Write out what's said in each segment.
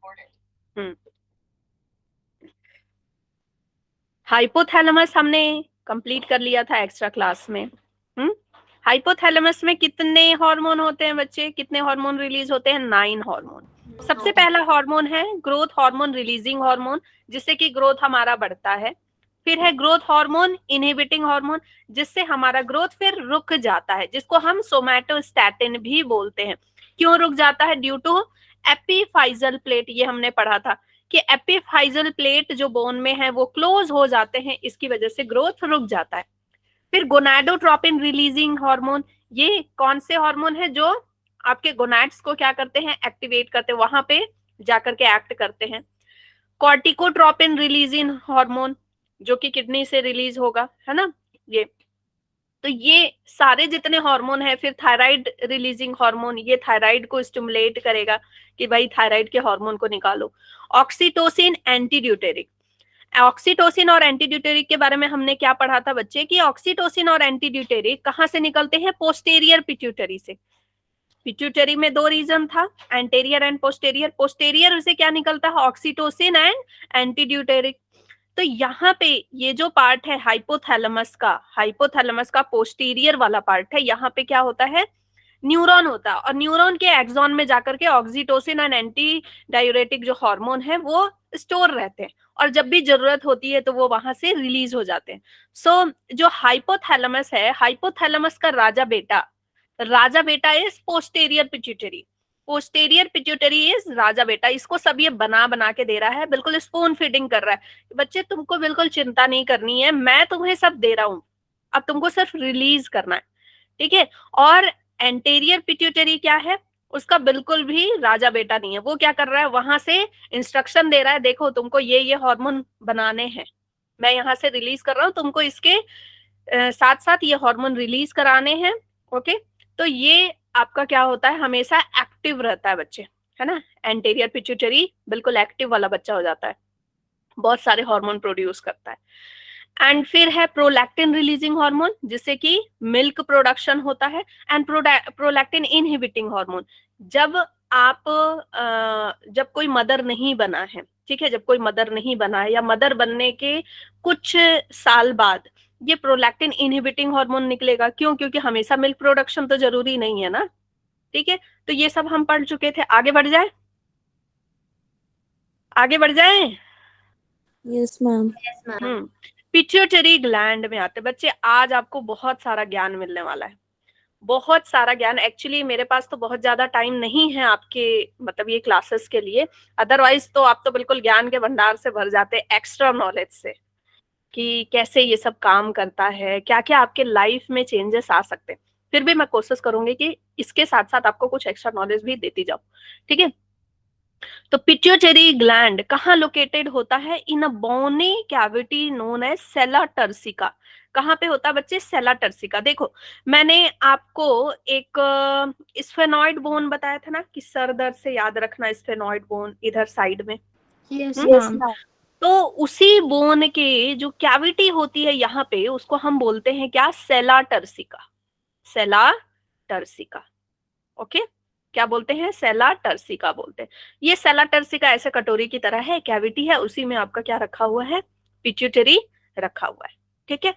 हम्म hypothalamus हमने complete कर लिया था एक्स्ट्रा क्लास में। हाइपोथैलेमस में कितने हार्मोन होते हैं बच्चे, कितने हार्मोन रिलीज होते हैं? 9 हार्मोन। सबसे पहला हार्मोन है ग्रोथ हार्मोन रिलीजिंग हार्मोन, जिससे कि ग्रोथ हमारा बढ़ता है। फिर है ग्रोथ हार्मोन इनहिबिटिंग हार्मोन, जिससे हमारा ग्रोथ फिर रुक जाता है, जिसको हम सोमैटोस्टैटिन भी बोलते हैं। क्यों रुक जाता है? ड्यू टू एपिफाइजल प्लेट, ये हमने पढ़ा था कि एपिफाइजल प्लेट जो बोन में है वो क्लोज हो जाते हैं, इसकी वजह से ग्रोथ रुक जाता है। फिर गोनाडोट्रोपिन रिलीजिंग हार्मोन, ये कौन से हार्मोन है जो आपके गोनाड्स को क्या करते हैं? एक्टिवेट करते हैं, वहां पे जाकर के एक्ट करते हैं। कॉर्टिकोट्रोपिन रिलीजिंग हार्मोन, जो कि किडनी से रिलीज होगा, है ना ये। तो ये सारे जितने हार्मोन है, फिर थायराइड रिलीजिंग हार्मोन, ये थायराइड को स्टिमुलेट करेगा कि भाई थायराइड के हार्मोन को निकालो। ऑक्सीटोसिन एंटीड्यूटेरिक, ऑक्सीटोसिन और एंटीड्यूटेरिक के बारे में हमने क्या पढ़ा था बच्चे कि ऑक्सीटोसिन और एंटीड्यूटेरिक कहां से निकलते हैं? पोस्टेरियर पिट्यूटरी से। पिट्यूटरी में 2 रीजन था, एंटेरियर एंड पोस्टेरियर। पोस्टेरियर से क्या निकलता है? Oxytocin and antidiuretic. तो यहाँ पे ये जो पार्ट है हाइपोथैलेमस का पोस्टीरियर वाला पार्ट है, यहाँ पे क्या होता है? न्यूरॉन होता है, और न्यूरॉन के एक्सॉन में जाकर के ऑक्सीटोसिन एंड एंटी डायूरेटिक जो हार्मोन है वो स्टोर रहते हैं, और जब भी जरूरत होती है तो वो वहां से रिलीज हो जाते हैं। जो हाइपोथैलेमस है, हाइपोथैलेमस का राजा बेटा is posterior pituitary. Posterior pituitary is राजा बेटा। इसको सब ये बना बना के दे रहा है, बिल्कुल स्पून फीडिंग कर रहा है। बच्चे तुमको बिल्कुल चिंता नहीं करनी है, मैं तुम्हें सब दे रहा हूं, अब तुमको सिर्फ रिलीज करना है, ठीक है। और एंटेरियर पिट्यूटरी क्या है? उसका बिल्कुल भी राजा बेटा नहीं है। वो क्या कर रहा है? वहां से इंस्ट्रक्शन दे रहा है, देखो तुमको ये हार्मोन बनाने हैं, मैं यहाँ से रिलीज कर रहा हूँ, तुमको इसके साथ साथ ये हार्मोन रिलीज कराने हैं। ओके, तो ये आपका क्या होता है? हमेशा एक्टिव रहता है बच्चे, है ना। एंटेरियर पिट्यूटरी बिल्कुल एक्टिव वाला बच्चा हो जाता है, बहुत सारे हार्मोन प्रोड्यूस करता है। एंड फिर है प्रोलैक्टिन रिलीजिंग हार्मोन, जिससे कि मिल्क प्रोडक्शन होता है। एंड प्रोलैक्टिन इनहिबिटिंग हार्मोन, जब आप जब कोई मदर नहीं बना है, ठीक है, जब कोई मदर नहीं बना है या मदर बनने के कुछ साल बाद ये प्रोलैक्टिन इनहिबिटिंग हार्मोन निकलेगा। क्यों? क्योंकि हमेशा मिल्क प्रोडक्शन तो जरूरी नहीं है ना, ठीक है। तो ये सब हम पढ़ चुके थे, आगे बढ़ जाए, आगे बढ़ जाए। Yes ma'am. पिट्यूटरी ग्लैंड में आते बच्चे, आज आपको बहुत सारा ज्ञान मिलने वाला है, बहुत सारा ज्ञान। एक्चुअली मेरे पास तो बहुत ज्यादा टाइम नहीं है आपके मतलब ये क्लासेस के लिए, अदरवाइज तो आप तो बिल्कुल ज्ञान के भंडार से भर जाते एक्स्ट्रा नॉलेज से, कि कैसे ये सब काम करता है, क्या क्या आपके लाइफ में चेंजेस आ सकते हैं। फिर भी मैं कोशिश करूंगी कि इसके साथ साथ आपको कुछ एक्स्ट्रा नॉलेज भी देती जाऊं, ठीक है। तो पिट्यूटरी ग्लैंड कहाँ लोकेटेड होता है? इन अ बोनी कैविटी नोन एज सेला टर्सिका। कहाँ पे होता है बच्चे? सेला टर्सिका। देखो, मैंने आपको एक स्फेनॉइड बोन बताया था ना, कि सर दर्द से याद रखना स्फेनॉइड बोन इधर साइड में। Yes yes ma'am. मैम। तो उसी बोन के जो कैविटी होती है यहाँ पे, उसको हम बोलते हैं क्या? सेला टर्सिका। सेला टर्सिका, ओके। क्या बोलते हैं? सेला टर्सिका बोलते हैं। ये सेला टर्सिका ऐसे कटोरी की तरह है, कैविटी है, उसी में आपका क्या रखा हुआ है? पिट्यूटरी रखा हुआ है, ठीक है।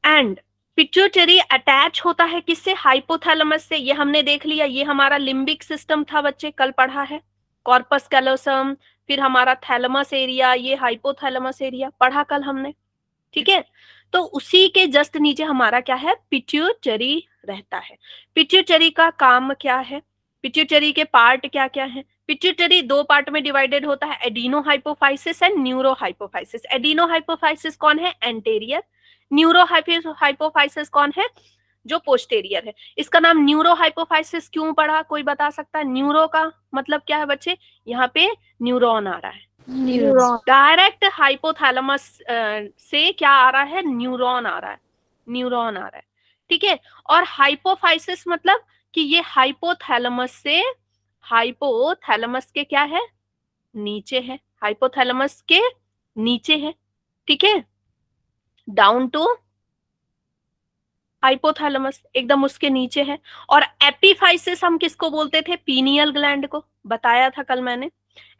एंड पिट्यूटरी अटैच होता है किससे? हाइपोथैलेमस से। ये हमने देख लिया, ये हमारा लिम्बिक सिस्टम था बच्चे, कल पढ़ा है। कॉर्पस कैलोसम, फिर हमारा थैलेमस एरिया, ये हाइपोथैलेमस एरिया पढ़ा कल हमने, ठीक है। तो उसी के जस्ट नीचे हमारा क्या है? पिट्यूटरी रहता है। पिट्यूटरी का काम क्या है? पिट्यूटरी के पार्ट क्या क्या है? पिट्यूटरी 2 पार्ट में डिवाइडेड होता है, adeno hypophysis and neuro hypophysis. Adeno hypophysis कौन है? एंटेरियर। न्यूरो हाइपोफाइसिस कौन है? जो पोस्टेरियर है। इसका नाम न्यूरो हाइपोफाइसिस क्यों पड़ा? कोई बता सकता है? न्यूरो का मतलब क्या है बच्चे? यहाँ पे न्यूरॉन आ रहा है, न्यूरॉन। डायरेक्ट हाइपोथैलेमस से क्या आ रहा है? न्यूरॉन आ रहा है, न्यूरॉन आ रहा है, ठीक है। और हाइपोफाइसिस मतलब कि ये हाइपोथैलेमस के क्या है? नीचे है, हाइपोथैलेमस के नीचे है, ठीक है, डाउन टू हाइपोथैलेमस, एकदम उसके नीचे है। और एपिफाइसिस हम किसको बोलते थे? पीनियल ग्लैंड को, बताया था कल मैंने।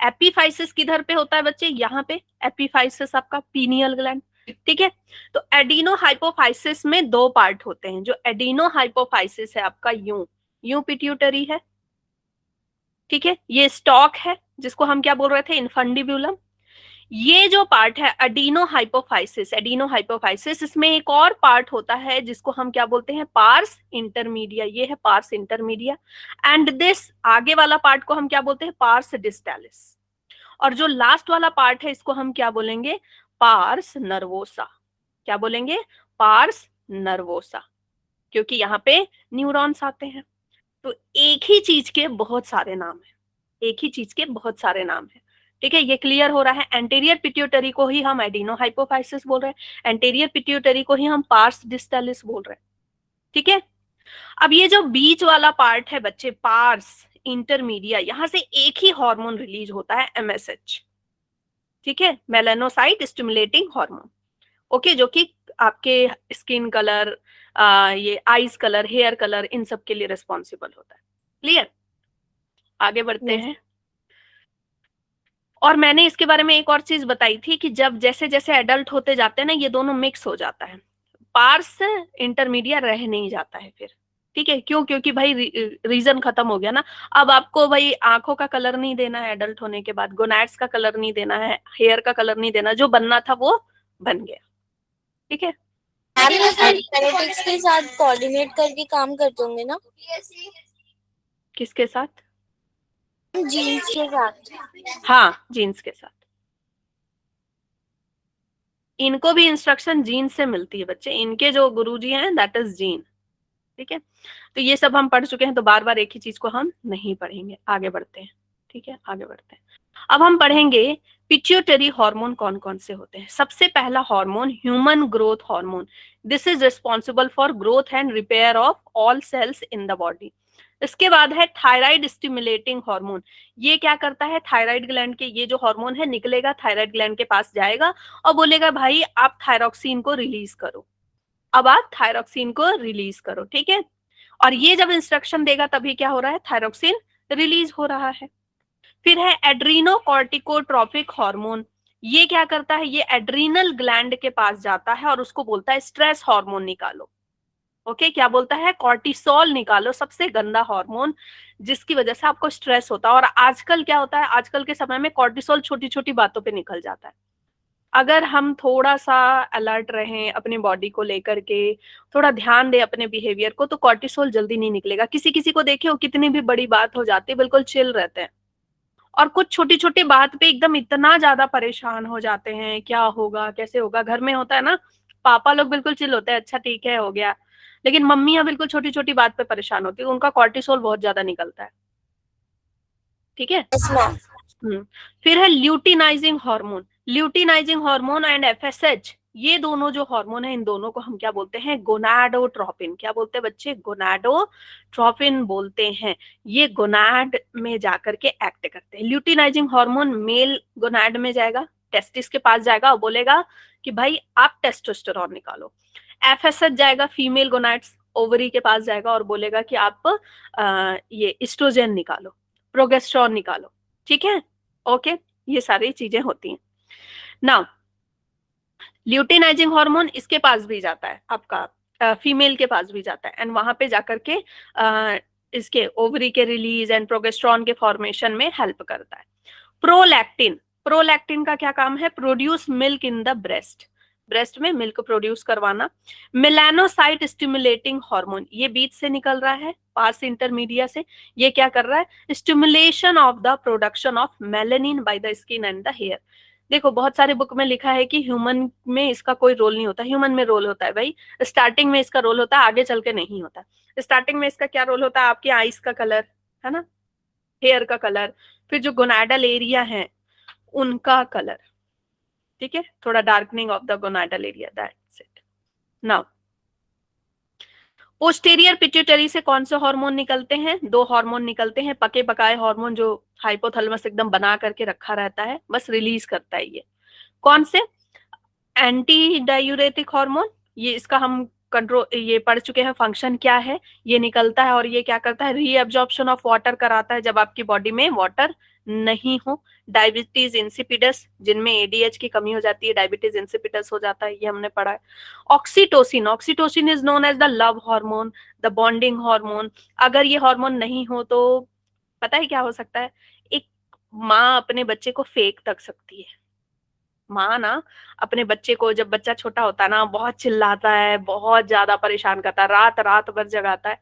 एपिफाइसिस किधर पे होता है बच्चे, यहाँ पे एपिफाइसिस आपका पीनियल ग्लैंड, ठीक है। तो एडिनो हाइपोफाइसिस में दो पार्ट होते हैं। जो एडिनो हाइपोफाइसिस है आपका यूं पिट्यूटरी है, ठीक है, ये स्टॉक है जिसको हम क्या बोल रहे थे, इनफंडिब्यूलम। ये जो पार्ट है एडिनो हाइपोफाइसिस, इसमें एक और पार्ट होता है जिसको हम क्या बोलते हैं, पार्स इंटरमीडिया। ये है पार्स इंटरमीडिया, एंड दिस आगे वाला पार्ट को हम क्या बोलते हैं, पार्स डिस्टालिस। और जो लास्ट वाला पार्ट है इसको हम क्या बोलेंगे, पार्स नर्वोसा। क्या बोलेंगे, पार्स नर्वोसा, क्योंकि यहाँ पे न्यूरॉन्स आते हैं। तो एक ही चीज के बहुत सारे नाम है, एक ही चीज के बहुत सारे नाम है, ठीक है। ये क्लियर हो रहा है। एंटीरियर पिट्यूटरी को ही हम एडिनो हाइपोफाइसिस बोल रहे हैं, एंटीरियर पिट्यूटरी को ही हम पार्स डिस्टालिस बोल रहे हैं, ठीक है। अब ये जो बीच वाला पार्ट है बच्चे, पार्स इंटरमीडिया, यहां से एक ही हार्मोन रिलीज होता है, एमएसएच, ठीक है, मेलानोसाइट स्टिमुलेटिंग हार्मोन, ओके, जो कि आपके स्किन कलर, ये आईज कलर, हेयर कलर, इन सब के लिए रिस्पॉन्सिबल होता है। क्लियर, आगे बढ़ते Yes. हैं। और मैंने इसके बारे में एक और चीज बताई थी कि जब जैसे जैसे एडल्ट होते जाते हैं ना, ये दोनों मिक्स हो जाता है, पार्स इंटरमीडिया रह नहीं जाता है फिर, ठीक है। क्यों, क्योंकि भाई रीजन खत्म हो गया ना। अब आपको भाई आंखों का कलर नहीं देना है एडल्ट होने के बाद, गोनैड्स का कलर नहीं देना है, हेयर का कलर नहीं देना, जो बनना था वो बन गया, ठीक है। मैम ये फिर जेनेटिक्स के साथ कोऑर्डिनेट करके काम करते होंगे ना, किसके साथ, जीन्स के साथ। हाँ, जीन्स के साथ। इनको भी इंस्ट्रक्शन जीन से मिलती है बच्चे, इनके जो गुरुजी हैं दैट इज जीन, ठीक है। तो ये सब हम पढ़ चुके हैं, तो बार बार एक ही चीज को हम नहीं पढ़ेंगे, आगे बढ़ते हैं, ठीक है, आगे बढ़ते हैं। अब हम पढ़ेंगे पिट्यूटरी हार्मोन कौन कौन से होते हैं। सबसे पहला hormone human growth hormone, this is responsible for growth and repair of all cells in the body. इसके बाद है थायराइड स्टिमुलेटिंग हार्मोन। ये क्या करता है, थायराइड ग्लैंड के ये जो हार्मोन है निकलेगा, थायराइड ग्लैंड के पास जाएगा और बोलेगा भाई आप थायरॉक्सिन को रिलीज करो, अब आप थायरॉक्सिन को रिलीज करो, ठीक है। और ये जब इंस्ट्रक्शन देगा तभी क्या हो रहा है, थायरॉक्सिन रिलीज हो रहा है। फिर है एड्रीनोकॉर्टिकोट्रोपिक हार्मोन। ये क्या करता है, ये एड्रीनल ग्लैंड के पास जाता है और उसको बोलता है स्ट्रेस हार्मोन निकालो, ओके। क्या बोलता है, कॉर्टिसोल निकालो, सबसे गंदा हार्मोन जिसकी वजह से आपको स्ट्रेस होता है। और आजकल क्या होता है, आजकल के समय में कॉर्टिसोल छोटी छोटी बातों पे निकल जाता है। अगर हम थोड़ा सा अलर्ट रहें अपनी बॉडी को लेकर के, थोड़ा ध्यान दें अपने बिहेवियर को, तो कॉर्टिसोल जल्दी नहीं निकलेगा। किसी किसी को देखिए, वो कितनी भी बड़ी बात हो जाती है बिल्कुल चिल रहते हैं, और कुछ छोटी छोटी बात पे एकदम इतना ज्यादा परेशान हो जाते हैं, क्या होगा कैसे होगा। घर में होता है ना, पापा लोग बिल्कुल चिल होते हैं, अच्छा ठीक है हो गया, लेकिन मम्मियां बिल्कुल छोटी छोटी बात पे परेशान होती है, उनका कॉर्टिसोल बहुत ज्यादा निकलता है, ठीक है। Yes ma'am. फिर है luteinizing hormone, luteinizing hormone and FSH, ये दोनों जो हार्मोन है इन दोनों को हम क्या बोलते हैं, गोनाडोट्रोपिन। क्या बोलते हैं बच्चे, गोनाडोट्रोपिन बोलते हैं। ये गोनाड में जाकर के एक्ट करते हैं। ल्यूटिनाइजिंग हार्मोन मेल गोनाड में जाएगा, टेस्टिस के पास जाएगा और बोलेगा कि भाई आप टेस्टोस्टेरोन निकालो। एफएसएच जाएगा फीमेल गोनाड्स, ओवरी के पास जाएगा और बोलेगा कि आप ये एस्ट्रोजन निकालो, प्रोजेस्टेरोन निकालो, ठीक है, ओके। ये सारी चीजें होती हैं। नाउ ल्यूटिनाइजिंग हार्मोन इसके पास भी जाता है आपका, फीमेल के पास भी जाता है, एंड वहां पे जाकर के इसके ओवरी के रिलीज एंड प्रोजेस्टेरोन के फॉर्मेशन में हेल्प करता है। प्रोलैक्टिन, प्रोलैक्टिन का क्या काम है, produce milk in the breast, breast में मिल्क प्रोड्यूस करवाना। मेलानोसाइट स्टिमुलेटिंग हार्मोन, ये बीच से निकल रहा है, पास इंटरमीडिया से। ये क्या कर रहा है, stimulation of the production of melanin by the skin and the hair. देखो बहुत सारे बुक में लिखा है कि ह्यूमन में इसका कोई रोल नहीं होता, ह्यूमन में रोल होता है भाई, स्टार्टिंग में इसका रोल होता है, आगे चल के नहीं होता। स्टार्टिंग में इसका क्या रोल होता है, आपकी आईज का कलर है ना, हेयर का कलर, फिर जो गोनाडल एरिया है उनका कलर, ठीक है, थोड़ा darkening of the gonadal area, that's it. Now posterior pituitary से कौन से हार्मोन निकलते हैं, दो हार्मोन निकलते हैं, पके पकाए हार्मोन जो हाइपोथैलेमस एकदम बना करके रखा रहता है, बस रिलीज करता है ये। कौन से, एंटी डायूरेटिक हार्मोन, ये इसका हम कंट्रोल, ये पढ़ चुके हैं फंक्शन क्या है, ये निकलता है और ये क्या करता है, रीअब्जॉर्प्शन ऑफ वाटर कराता है जब आपकी बॉडी में वाटर नहीं हो। डायबिटीज इंसिपिडस, जिनमें एडीएच की कमी हो जाती है, डायबिटीज इंसिपिडस हो जाता है, ये हमने पढ़ा है। Oxytocin, oxytocin is known as the love hormone, the bonding hormone. अगर ये हार्मोन नहीं हो तो पता है क्या हो सकता है, एक माँ अपने बच्चे को फेंक तक सकती है। माँ ना अपने बच्चे को, जब बच्चा छोटा होता है ना, बहुत चिल्लाता है, बहुत ज्यादा परेशान करता है, रात रात भर जगाता है,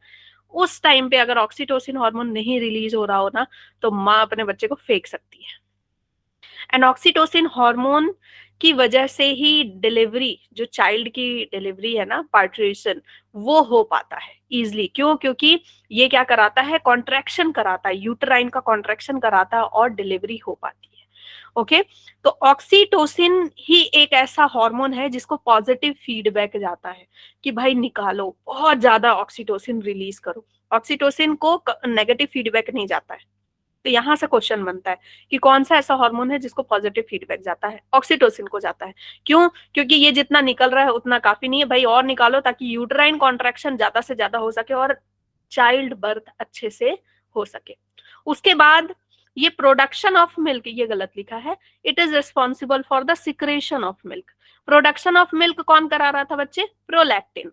उस टाइम पे अगर ऑक्सीटोसिन हार्मोन नहीं रिलीज हो रहा हो ना, तो माँ अपने बच्चे को फेंक सकती है। एंड ऑक्सीटोसिन हार्मोन की वजह से ही डिलीवरी, जो चाइल्ड की डिलीवरी है ना, पार्टुरेशन, वो हो पाता है इजिली। क्यों? क्योंकि ये क्या कराता है, कॉन्ट्रैक्शन कराता है, यूटराइन का कॉन्ट्रैक्शन कराता है और डिलीवरी हो पाती है। ओके, तो ऑक्सीटोसिन ही एक ऐसा हार्मोन है जिसको पॉजिटिव फीडबैक जाता है कि भाई निकालो, बहुत ज्यादा ऑक्सीटोसिन रिलीज करो। ऑक्सीटोसिन को नेगेटिव फीडबैक नहीं जाता है। तो यहां से क्वेश्चन बनता है कि कौन सा ऐसा हार्मोन है जिसको पॉजिटिव फीडबैक जाता है, ऑक्सीटोसिन को जाता है। क्यों? क्योंकि ये जितना निकल रहा है उतना काफी नहीं है भाई, और निकालो ताकि यूटराइन कॉन्ट्रैक्शन ज्यादा से ज्यादा हो सके और चाइल्ड बर्थ अच्छे से हो सके। उसके बाद ये प्रोडक्शन ऑफ मिल्क, ये गलत लिखा है, it is responsible for the secretion of milk. Production of milk कौन करा रहा था बच्चे? प्रोलैक्टिन।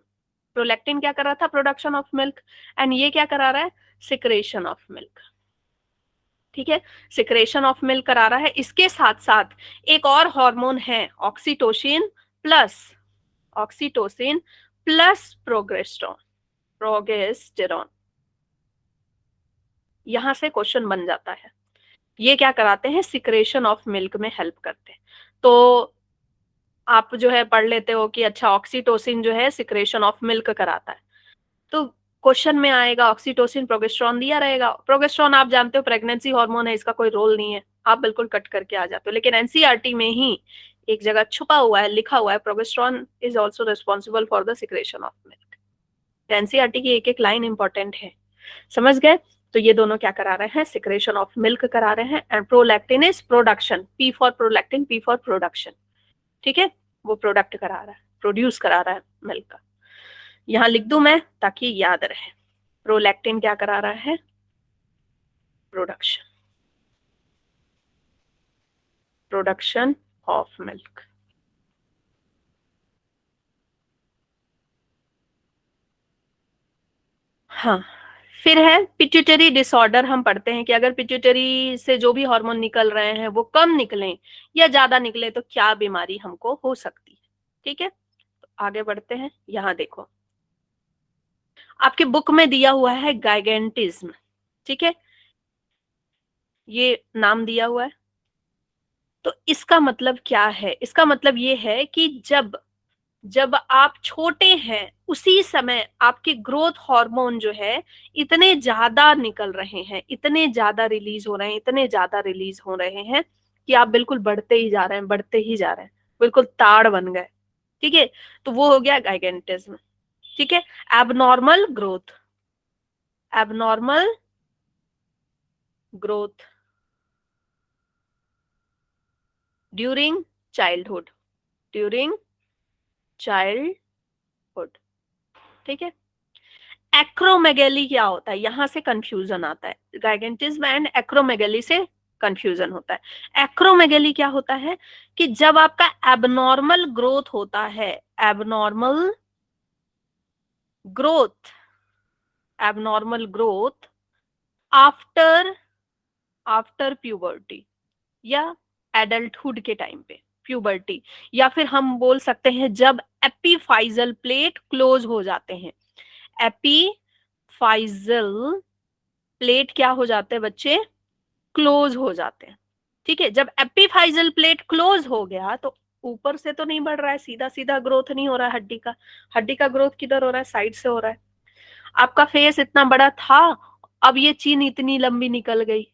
प्रोलैक्टिन क्या कर रहा था? Production of milk. एंड ये क्या करा रहा है? Secretion of milk. ठीक है, सिक्रेशन ऑफ मिल्क करा रहा है। इसके साथ साथ एक और हार्मोन है, oxytocin plus, oxytocin plus progesterone, progesterone. यहां से क्वेश्चन बन जाता है, ये क्या कराते हैं? सिक्रेशन ऑफ मिल्क में हेल्प करते हैं। तो आप जो है पढ़ लेते हो कि अच्छा ऑक्सीटोसिन जो है सिक्रेशन ऑफ मिल्क कराता है, तो क्वेश्चन में आएगा ऑक्सीटोसिन प्रोगेस्टेरॉन दिया रहेगा। प्रोगेस्टेरॉन आप जानते हो प्रेगनेंसी हार्मोन है, इसका कोई रोल नहीं है, आप बिल्कुल कट करके आ जाते हो। लेकिन एनसीईआरटी में ही एक जगह छुपा हुआ है, लिखा हुआ है, progesterone is also responsible for the secretion of milk. NCERT की एक एक लाइन इंपॉर्टेंट है, समझ गए? तो ये दोनों क्या करा रहे हैं? सिक्रेशन ऑफ मिल्क करा रहे हैं। And prolactin is production, P for prolactin, P for production. ठीक है, वो प्रोडक्ट करा रहा है, प्रोड्यूस करा रहा है मिल्क का। यहां लिख दूं मैं ताकि याद रहे। प्रोलैक्टिन क्या करा रहा है? Production, production of milk. हाँ, फिर है पिट्यूटरी डिसऑर्डर। हम पढ़ते हैं कि अगर पिट्यूटरी से जो भी हार्मोन निकल रहे हैं वो कम निकलें या ज्यादा निकले तो क्या बीमारी हमको हो सकती है। ठीक है, तो आगे बढ़ते हैं। यहां देखो, आपके बुक में दिया हुआ है गाइगेंटिज्म। ठीक है, ये नाम दिया हुआ है। तो इसका मतलब क्या है? इसका मतलब ये है कि जब जब आप छोटे हैं उसी समय आपके ग्रोथ हार्मोन जो है इतने ज्यादा निकल रहे हैं, इतने ज्यादा रिलीज हो रहे हैं, इतने ज्यादा रिलीज हो रहे हैं कि आप बिल्कुल बढ़ते ही जा रहे हैं, बढ़ते ही जा रहे हैं, बिल्कुल ताड़ बन गए। ठीक है, तो वो हो गया गाइगेंटिज्म। ठीक है, abnormal growth, abnormal growth during childhood, during childhood. ठीक है, एक्रोमेगेली क्या होता है? यहां से कंफ्यूजन आता है, गाइगेंटिज्म एंड एक्रोमेगेली से कंफ्यूजन होता है। एक्रोमेगेली क्या होता है कि जब आपका एबनॉर्मल ग्रोथ होता है, abnormal growth, abnormal growth after, after puberty या एडल्टहुड के टाइम पे, प्यूबर्टी, या फिर हम बोल सकते हैं जब एपीफाइजल प्लेट क्लोज हो जाते हैं। एपीफाइजल प्लेट क्या हो जाते हैं बच्चे? क्लोज हो जाते हैं। ठीक है, जब एपीफाइजल प्लेट क्लोज हो गया तो ऊपर से तो नहीं बढ़ रहा है, सीधा सीधा ग्रोथ नहीं हो रहा है हड्डी का। हड्डी का ग्रोथ किधर हो रहा है? साइड से हो रहा है। आपका फेस इतना बड़ा था, अब ये चीन इतनी लंबी निकल गई,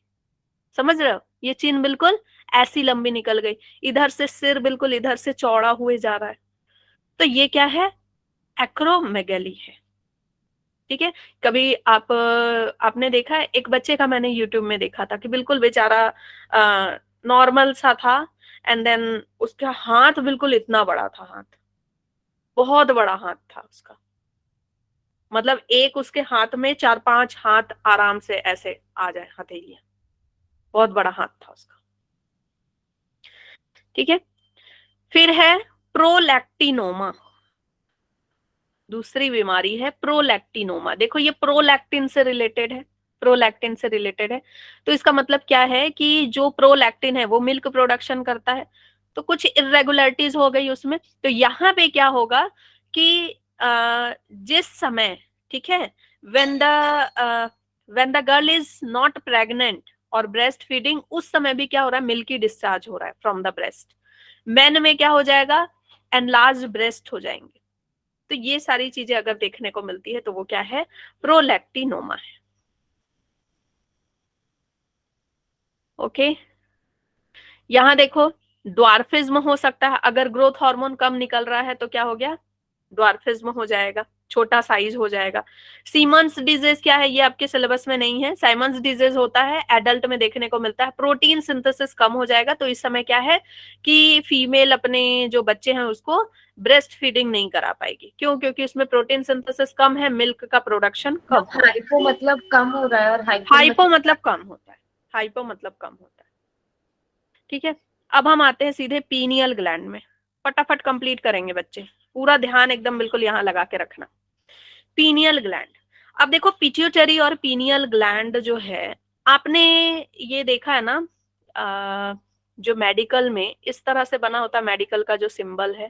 समझ रहे हो? ये चीन बिल्कुल ऐसी लंबी निकल गई, इधर से सिर बिल्कुल इधर से चौड़ा हुए जा रहा है। तो ये क्या है? एक्रोमेगेली है। ठीक है, कभी आपने देखा है, एक बच्चे का मैंने यूट्यूब में देखा था कि बिल्कुल बेचारा नॉर्मल सा था, एंड देन उसका हाथ बिल्कुल इतना बड़ा था, हाथ बहुत बड़ा हाथ था उसका। मतलब एक उसके हाथ में 4-5 हाथ आराम से ऐसे आ जाए, हथेलियां, बहुत बड़ा हाथ था उसका। ठीक है, फिर है प्रोलैक्टिनोमा, दूसरी बीमारी है प्रोलैक्टिनोमा। देखो ये प्रोलैक्टिन से रिलेटेड है, प्रोलैक्टिन से रिलेटेड है। तो इसका मतलब क्या है कि जो प्रोलैक्टिन है वो मिल्क प्रोडक्शन करता है, तो कुछ इरेगुलरिटीज हो गई उसमें। तो यहाँ पे क्या होगा कि जिस समय, ठीक है, when the when the girl is not pregnant और ब्रेस्ट फीडिंग, उस समय भी क्या हो रहा है, मिल्की डिस्चार्ज हो रहा है फ्रॉम द ब्रेस्ट। मेन में क्या हो जाएगा, एनलार्ज ब्रेस्ट हो जाएंगे। तो ये सारी चीजें अगर देखने को मिलती है तो वो क्या है, प्रोलैक्टिनोमा है। ओके, यहां देखो ड्वार्फिज्म हो सकता है, अगर ग्रोथ हार्मोन कम निकल रहा है तो क्या हो गया, ड्वार्फिज्म हो जाएगा, छोटा साइज हो जाएगा। सीमंस डिजीज क्या है, ये आपके सिलेबस में नहीं है। साइमंस डिजीज होता है, एडल्ट में देखने को मिलता है, प्रोटीन सिंथेसिस कम हो जाएगा। तो इस समय क्या है कि फीमेल अपने जो बच्चे हैं उसको ब्रेस्ट फीडिंग नहीं करा पाएगी। क्यों? क्योंकि उसमें प्रोटीन सिंथेसिस कम है, मिल्क का प्रोडक्शन कम हो रहा है। हाइपो मतलब कम हो रहा है और हाइपो मतलब कम होता है, हाइपो मतलब कम होता है। ठीक है, अब हम आते हैं सीधे पीनियल ग्लैंड में। फटाफट कंप्लीट करेंगे बच्चे, पूरा ध्यान एकदम बिल्कुल यहाँ लगा के रखना। पीनियल ग्लैंड, अब देखो पिट्यूटरी और पीनियल ग्लैंड जो है, आपने ये देखा है ना, जो मेडिकल में इस तरह से बना होता है, मेडिकल का जो सिंबल है,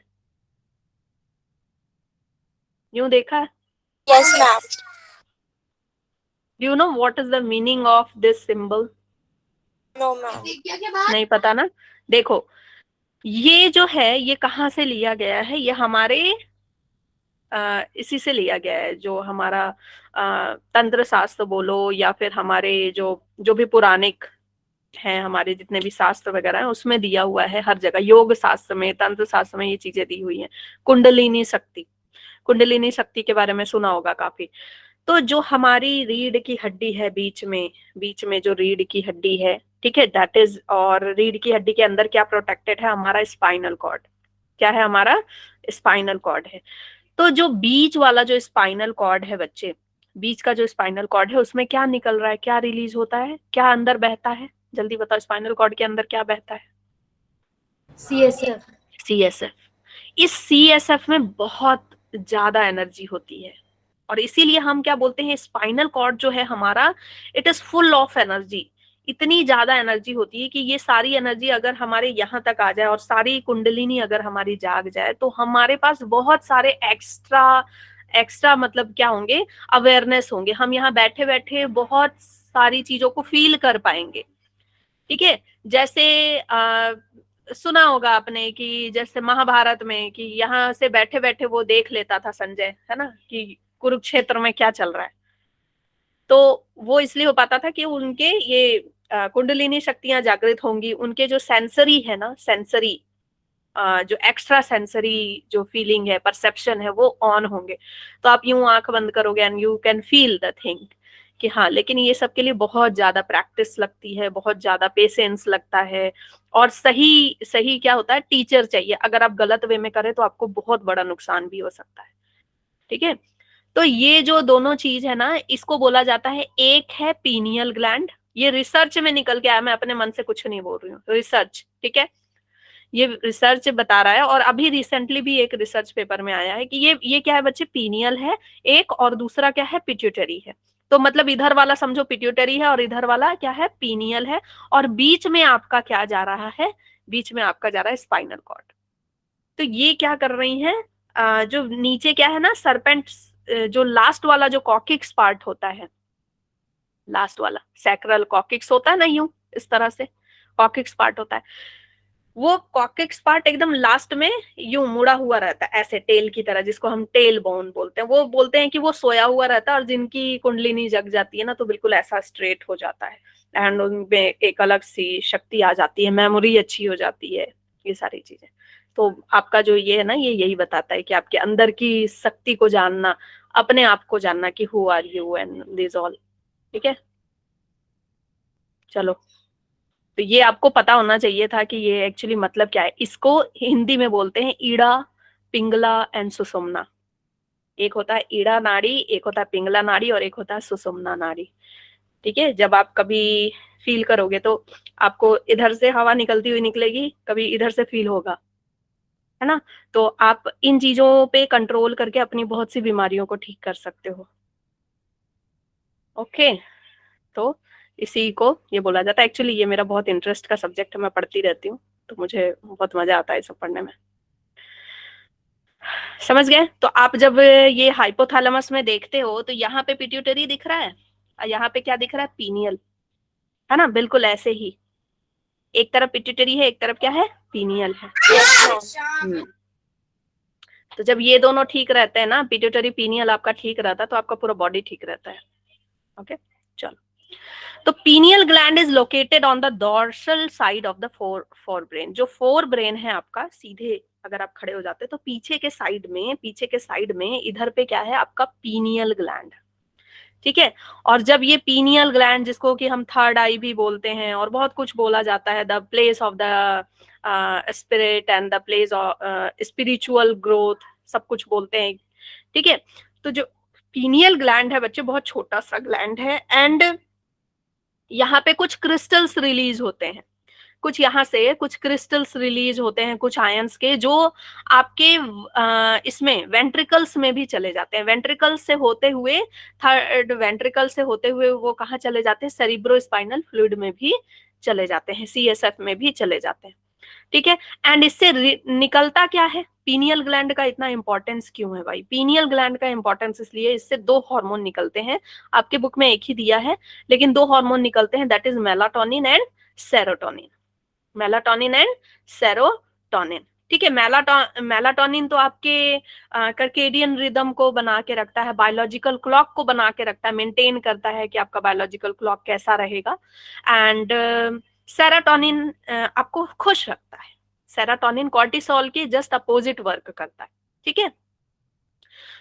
यूं देखा है? Yes ma'am. Do you know what is the meaning of this symbol? No ma'am. नहीं पता ना? देखो ये जो है ये कहाँ से लिया गया है, ये हमारे इसी से लिया गया है, जो हमारा तंत्र शास्त्र बोलो या फिर हमारे जो जो भी पुराणिक हैं, हमारे जितने भी शास्त्र वगैरह हैं उसमें दिया हुआ है। हर जगह योग शास्त्र में, तंत्र शास्त्र में ये चीजें दी हुई हैं। कुंडलिनी शक्ति, कुंडलिनी शक्ति के बारे में सुना होगा काफी। तो जो हमारी रीढ़ की हड्डी है, बीच में जो रीढ़ की हड्डी है, ठीक है, दैट इज, और रीढ़ की हड्डी के अंदर क्या प्रोटेक्टेड है, हमारा स्पाइनल कॉर्ड। क्या है, हमारा स्पाइनल कॉर्ड है। तो जो बीच वाला जो स्पाइनल कॉर्ड है बच्चे, बीच का जो स्पाइनल कॉर्ड है उसमें क्या निकल रहा है, क्या रिलीज होता है, क्या अंदर बहता है, जल्दी बताओ, स्पाइनल कॉर्ड के अंदर क्या बहता है? CSF। सीएसएफ। इस सीएसएफ में बहुत ज्यादा एनर्जी होती है, और इसीलिए हम क्या बोलते हैं, स्पाइनल कॉर्ड जो है हमारा, it is full of energy. इतनी ज्यादा एनर्जी होती है कि ये सारी एनर्जी अगर हमारे यहाँ तक आ जाए और सारी कुंडलिनी अगर हमारी जाग जाए तो हमारे पास बहुत सारे एक्स्ट्रा एक्स्ट्रा मतलब क्या होंगे, अवेयरनेस होंगे। हम यहाँ बैठे बैठे बहुत सारी चीजों को फील कर पाएंगे। ठीक है, जैसे सुना होगा आपने कि जैसे महाभारत में कि यहाँ से बैठे बैठे वो देख लेता था संजय, है ना, कि कुरुक्षेत्र में क्या चल रहा है। तो वो इसलिए हो पाता था कि उनके ये कुंडलिनी शक्तियां जागृत होंगी, उनके जो सेंसरी है ना, सेंसरी जो एक्स्ट्रा सेंसरी जो फीलिंग है, परसेप्शन है, वो ऑन होंगे। तो आप यूं आंख बंद करोगे and you can feel the thing कि हाँ, लेकिन ये सब के लिए बहुत ज्यादा प्रैक्टिस लगती है, बहुत ज्यादा पेशेंस लगता है। और सही सही क्या होता है, टीचर चाहिए। अगर आप गलत वे में करें तो आपको बहुत बड़ा नुकसान भी हो सकता है। ठीक है, तो ये जो दोनों चीज है ना, इसको बोला जाता है, एक है पीनियल ग्लैंड, ये रिसर्च में निकल के आया, मैं अपने मन से कुछ नहीं बोल रही हूँ, रिसर्च, ठीक है, ये रिसर्च बता रहा है। और अभी रिसेंटली भी एक रिसर्च पेपर में आया है कि ये क्या है बच्चे, पीनियल है एक, और दूसरा क्या है, पिट्यूटरी है। तो मतलब इधर वाला समझो पिट्यूटरी है और इधर वाला क्या है, पीनियल है। और बीच में आपका क्या जा रहा है, बीच में आपका जा रहा है स्पाइनल कॉर्ड। तो ये क्या कर रही हैं, जो नीचे क्या है ना, सरपेंट, जो लास्ट वाला जो कॉकिक्स पार्ट होता है, लास्ट वाला सैक्रल कॉकिक्स होता है ना, यूं इस तरह से कॉकिक्स पार्ट होता है, वो कॉकिक्स पार्ट एकदम लास्ट में यूं मुड़ा हुआ रहता है, ऐसे टेल की तरह, जिसको हम टेल बोन बोलते हैं। वो बोलते हैं कि वो सोया हुआ रहता है, और जिनकी कुंडलिनी जग जाती है ना तो बिल्कुल ऐसा स्ट्रेट हो जाता है, एंड उनमें एक अलग सी शक्ति आ जाती है, मेमोरी अच्छी हो जाती है, ये सारी चीजें। तो आपका जो ये है ना, ये यही बताता है कि आपके अंदर की शक्ति को जानना, अपने आप को जानना कि who are you and this all. ठीक है, चलो, तो ये आपको पता होना चाहिए था कि ये एक्चुअली मतलब क्या है। इसको हिंदी में बोलते हैं ईड़ा, पिंगला एंड सुषुम्ना। एक होता है ईड़ा नाड़ी, एक होता है पिंगला नाड़ी और एक होता है सुषुम्ना नाड़ी। ठीक है, जब आप कभी फील करोगे तो आपको इधर से हवा निकलती हुई निकलेगी, कभी इधर से फील होगा, है ना। तो आप इन चीजों पे कंट्रोल करके अपनी बहुत सी बीमारियों को ठीक कर सकते हो। ओके, तो इसी को ये बोला जाता है। एक्चुअली ये मेरा बहुत इंटरेस्ट का सब्जेक्ट है, मैं पढ़ती रहती हूँ, तो मुझे बहुत मजा आता है सब पढ़ने में। समझ गए? तो आप जब ये हाइपोथैलेमस में देखते हो तो यहाँ पे पिट्यूटरी दिख रहा है और यहाँ पे क्या दिख रहा है, पीनियल, है ना। बिल्कुल ऐसे ही, एक तरफ पिट्यूटरी है, एक तरफ क्या है, पीनियल है। तो जब ये दोनों ठीक रहते हैं ना, पिट्यूटरी पीनियल आपका ठीक रहता है, तो आपका पूरा बॉडी ठीक रहता है। ओके, चलो। तो pineal gland is located on the dorsal side of the fore brain. जो फोर ब्रेन है आपका, सीधे अगर आप खड़े हो जाते हैं तो पीछे के साइड में इधर पे क्या है आपका, पीनियल ग्लैंड। ठीक है, और जब ये पीनियल ग्लैंड, जिसको कि हम थर्ड आई भी बोलते हैं और बहुत कुछ बोला जाता है, the place of the spirit and the place of spiritual growth, सब कुछ बोलते हैं। ठीक है, तो जो पीनियल ग्लैंड है बच्चे, बहुत छोटा सा ग्लैंड है, एंड यहाँ पे कुछ क्रिस्टल्स रिलीज होते हैं, कुछ यहाँ से कुछ क्रिस्टल्स रिलीज होते हैं, कुछ आयंस के, जो आपके इसमें वेंट्रिकल्स में भी चले जाते हैं। वेंट्रिकल्स से होते हुए, थर्ड वेंट्रिकल से होते हुए वो कहाँ चले जाते हैं, सेरिब्रो स्पाइनल फ्लूइड में भी चले जाते हैं, CSF में भी चले जाते हैं। ठीक है, एंड इससे निकलता क्या है, पीनियल ग्लैंड का इतना इंपॉर्टेंस क्यों है भाई? पीनियल ग्लैंड का इंपॉर्टेंस इसलिए, इससे दो हार्मोन निकलते हैं, आपके बुक में एक ही दिया है लेकिन दो हार्मोन निकलते हैं, that is melatonin and serotonin. Melatonin and serotonin. ठीक है, मेलाटोनिन तो आपके कर्केडियन रिदम को बना के रखता है, बायोलॉजिकल क्लॉक को बना के रखता है, मेंटेन करता है कि आपका बायोलॉजिकल क्लॉक कैसा रहेगा। एंड सेरोटोनिन आपको खुश रखता है। सेरोटोनिन कॉर्टिसोल के जस्ट अपोजिट वर्क करता है। ठीक है,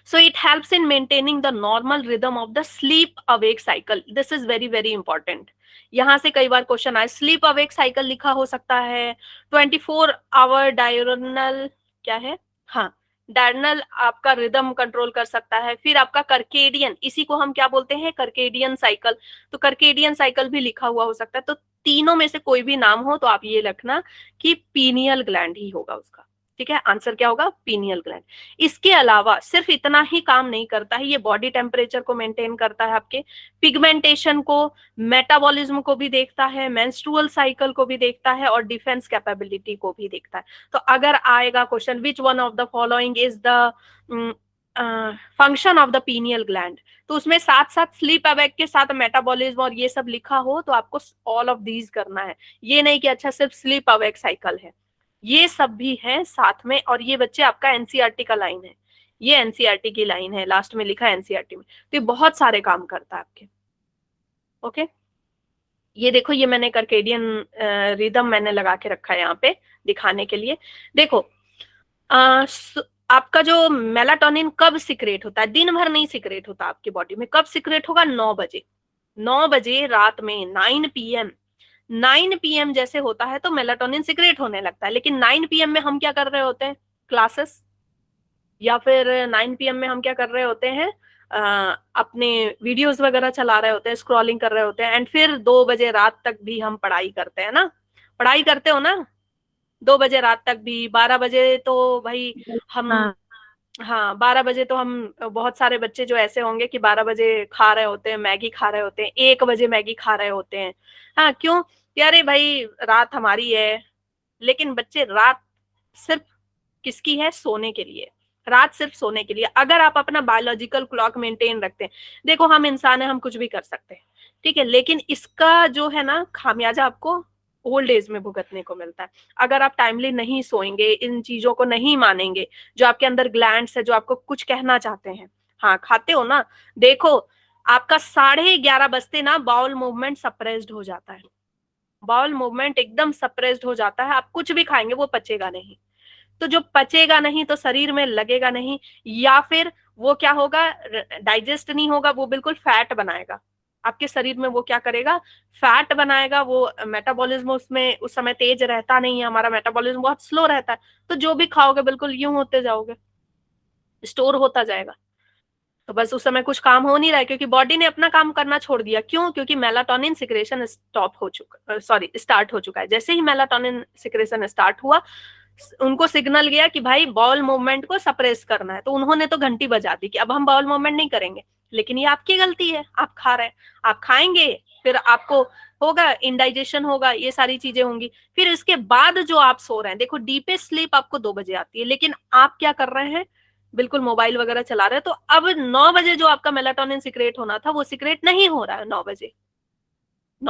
so it helps in maintaining the normal rhythm of the sleep awake cycle. This is very very important. यहां से कई बार क्वेश्चन आए, स्लीप अवेक साइकिल लिखा हो सकता है, 24 आवर डायरनल, क्या है, हाँ, डायरनल आपका रिदम कंट्रोल कर सकता है। फिर आपका कर्केडियन, इसी को हम क्या बोलते हैं, कर्केडियन साइकिल, तो कर्केडियन साइकिल भी लिखा हुआ हो सकता है। तो तीनों में से कोई भी नाम हो तो आप ये रखना कि पीनियल ग्लैंड ही होगा उसका। ठीक है, आंसर क्या होगा, पीनियल ग्लैंड। इसके अलावा सिर्फ इतना ही काम नहीं करता है, ये बॉडी टेम्परेचर को मेंटेन करता है, आपके पिगमेंटेशन को, मेटाबॉलिज्म को भी देखता है, मेंस्ट्रुअल साइकिल को भी देखता है, और डिफेंस कैपेबिलिटी को भी देखता है। तो अगर आएगा question, which one of the following is the function of the pineal gland, तो उसमें साथ साथ स्लीप अवेक के साथ मेटाबॉलिज्म और ये सब लिखा हो तो आपको ऑल ऑफ दीज करना है। ये नहीं कि अच्छा सिर्फ स्लीप अवेक साइकिल है, ये सब भी है साथ में। और ये बच्चे आपका एनसीईआरटी का लाइन है, ये एनसीईआरटी की लाइन है, लास्ट में लिखा है एनसीईआरटी में, तो ये बहुत सारे काम करता है आपके। ओके, ये देखो, ये मैंने कर्केडियन रिदम मैंने लगा के रखा है यहाँ पे दिखाने के लिए। देखो आपका जो मेलाटोनिन कब सिक्रेट होता है, दिन भर नहीं सिक्रेट होता आपकी बॉडी में, कब सिक्रेट होगा, 9 बजे, 9 बजे रात में, 9 PM, 9 PM जैसे होता है तो मेलाटोनिन सिक्रेट होने लगता है। लेकिन 9 PM में हम क्या कर रहे होते हैं, क्लासेस, या फिर 9 PM में हम क्या कर रहे होते हैं, अपने वीडियोस वगैरह चला रहे होते हैं, स्क्रॉलिंग कर रहे होते हैं, एंड फिर 2 बजे रात तक भी हम पढ़ाई करते हैं ना, पढ़ाई करते हो ना, 2 बजे रात तक भी, 12 बजे तो भाई हम, हाँ 12 बजे तो हम, बहुत सारे बच्चे जो ऐसे होंगे कि 12 बजे खा रहे होते हैं, मैगी खा रहे होते हैं, 1 बजे मैगी खा रहे होते हैं। हाँ, क्यों, यारे भाई रात हमारी है, लेकिन बच्चे रात सिर्फ किसकी है, सोने के लिए, रात सिर्फ सोने के लिए। अगर आप अपना बायोलॉजिकल क्लॉक मेंटेन रखते हैं, देखो हम इंसान हैं, हम कुछ भी कर सकते हैं, ठीक है, लेकिन इसका जो है ना खामियाजा आपको ओल्ड एज में भुगतने को मिलता है। अगर आप टाइमली नहीं सोएंगे, इन चीजों को नहीं मानेंगे, जो आपके अंदर ग्लैंड्स है जो आपको कुछ कहना चाहते हैं, हाँ खाते हो ना, देखो आपका 11:30 बजते ना बाउल मूवमेंट सप्रेस्ड हो जाता है, बाउल मूवमेंट एकदम सप्रेस्ड हो जाता है, आप कुछ भी खाएंगे वो पचेगा नहीं, तो जो पचेगा नहीं तो शरीर में लगेगा नहीं, या फिर वो क्या होगा, डाइजेस्ट नहीं होगा, वो बिल्कुल फैट बनाएगा आपके शरीर में। वो क्या करेगा, फैट बनाएगा, वो मेटाबॉलिज्म उसमें उस समय तेज रहता नहीं है, हमारा मेटाबॉलिज्म बहुत स्लो रहता है, तो जो भी खाओगे बिल्कुल यूं होते जाओगे, स्टोर होता जाएगा। तो बस उस समय कुछ काम हो नहीं रहा है, क्योंकि बॉडी ने अपना काम करना छोड़ दिया। क्यों? क्योंकि मेलाटोनिन सिक्रेशन स्टार्ट हो चुका है। जैसे ही मेलाटोनिन सिक्रेशन स्टार्ट हुआ, उनको सिग्नल गया कि भाई बाउल मूवमेंट को सप्रेस करना है, तो उन्होंने तो घंटी बजा दी कि अब हम बाउल मूवमेंट नहीं करेंगे। लेकिन ये आपकी गलती है, आप खा रहे हैं, आप खाएंगे, फिर आपको होगा इंडाइजेशन होगा, ये सारी चीजें होंगी। फिर इसके बाद जो आप सो रहे हैं, देखो डीपेस्ट स्लीप आपको 2 बजे आती है, लेकिन आप क्या कर रहे हैं, बिल्कुल मोबाइल वगैरह चला रहे हैं। तो अब 9 बजे जो आपका मेलाटोनिन सिक्रेट होना था, वो सिक्रेट नहीं हो रहा है। 9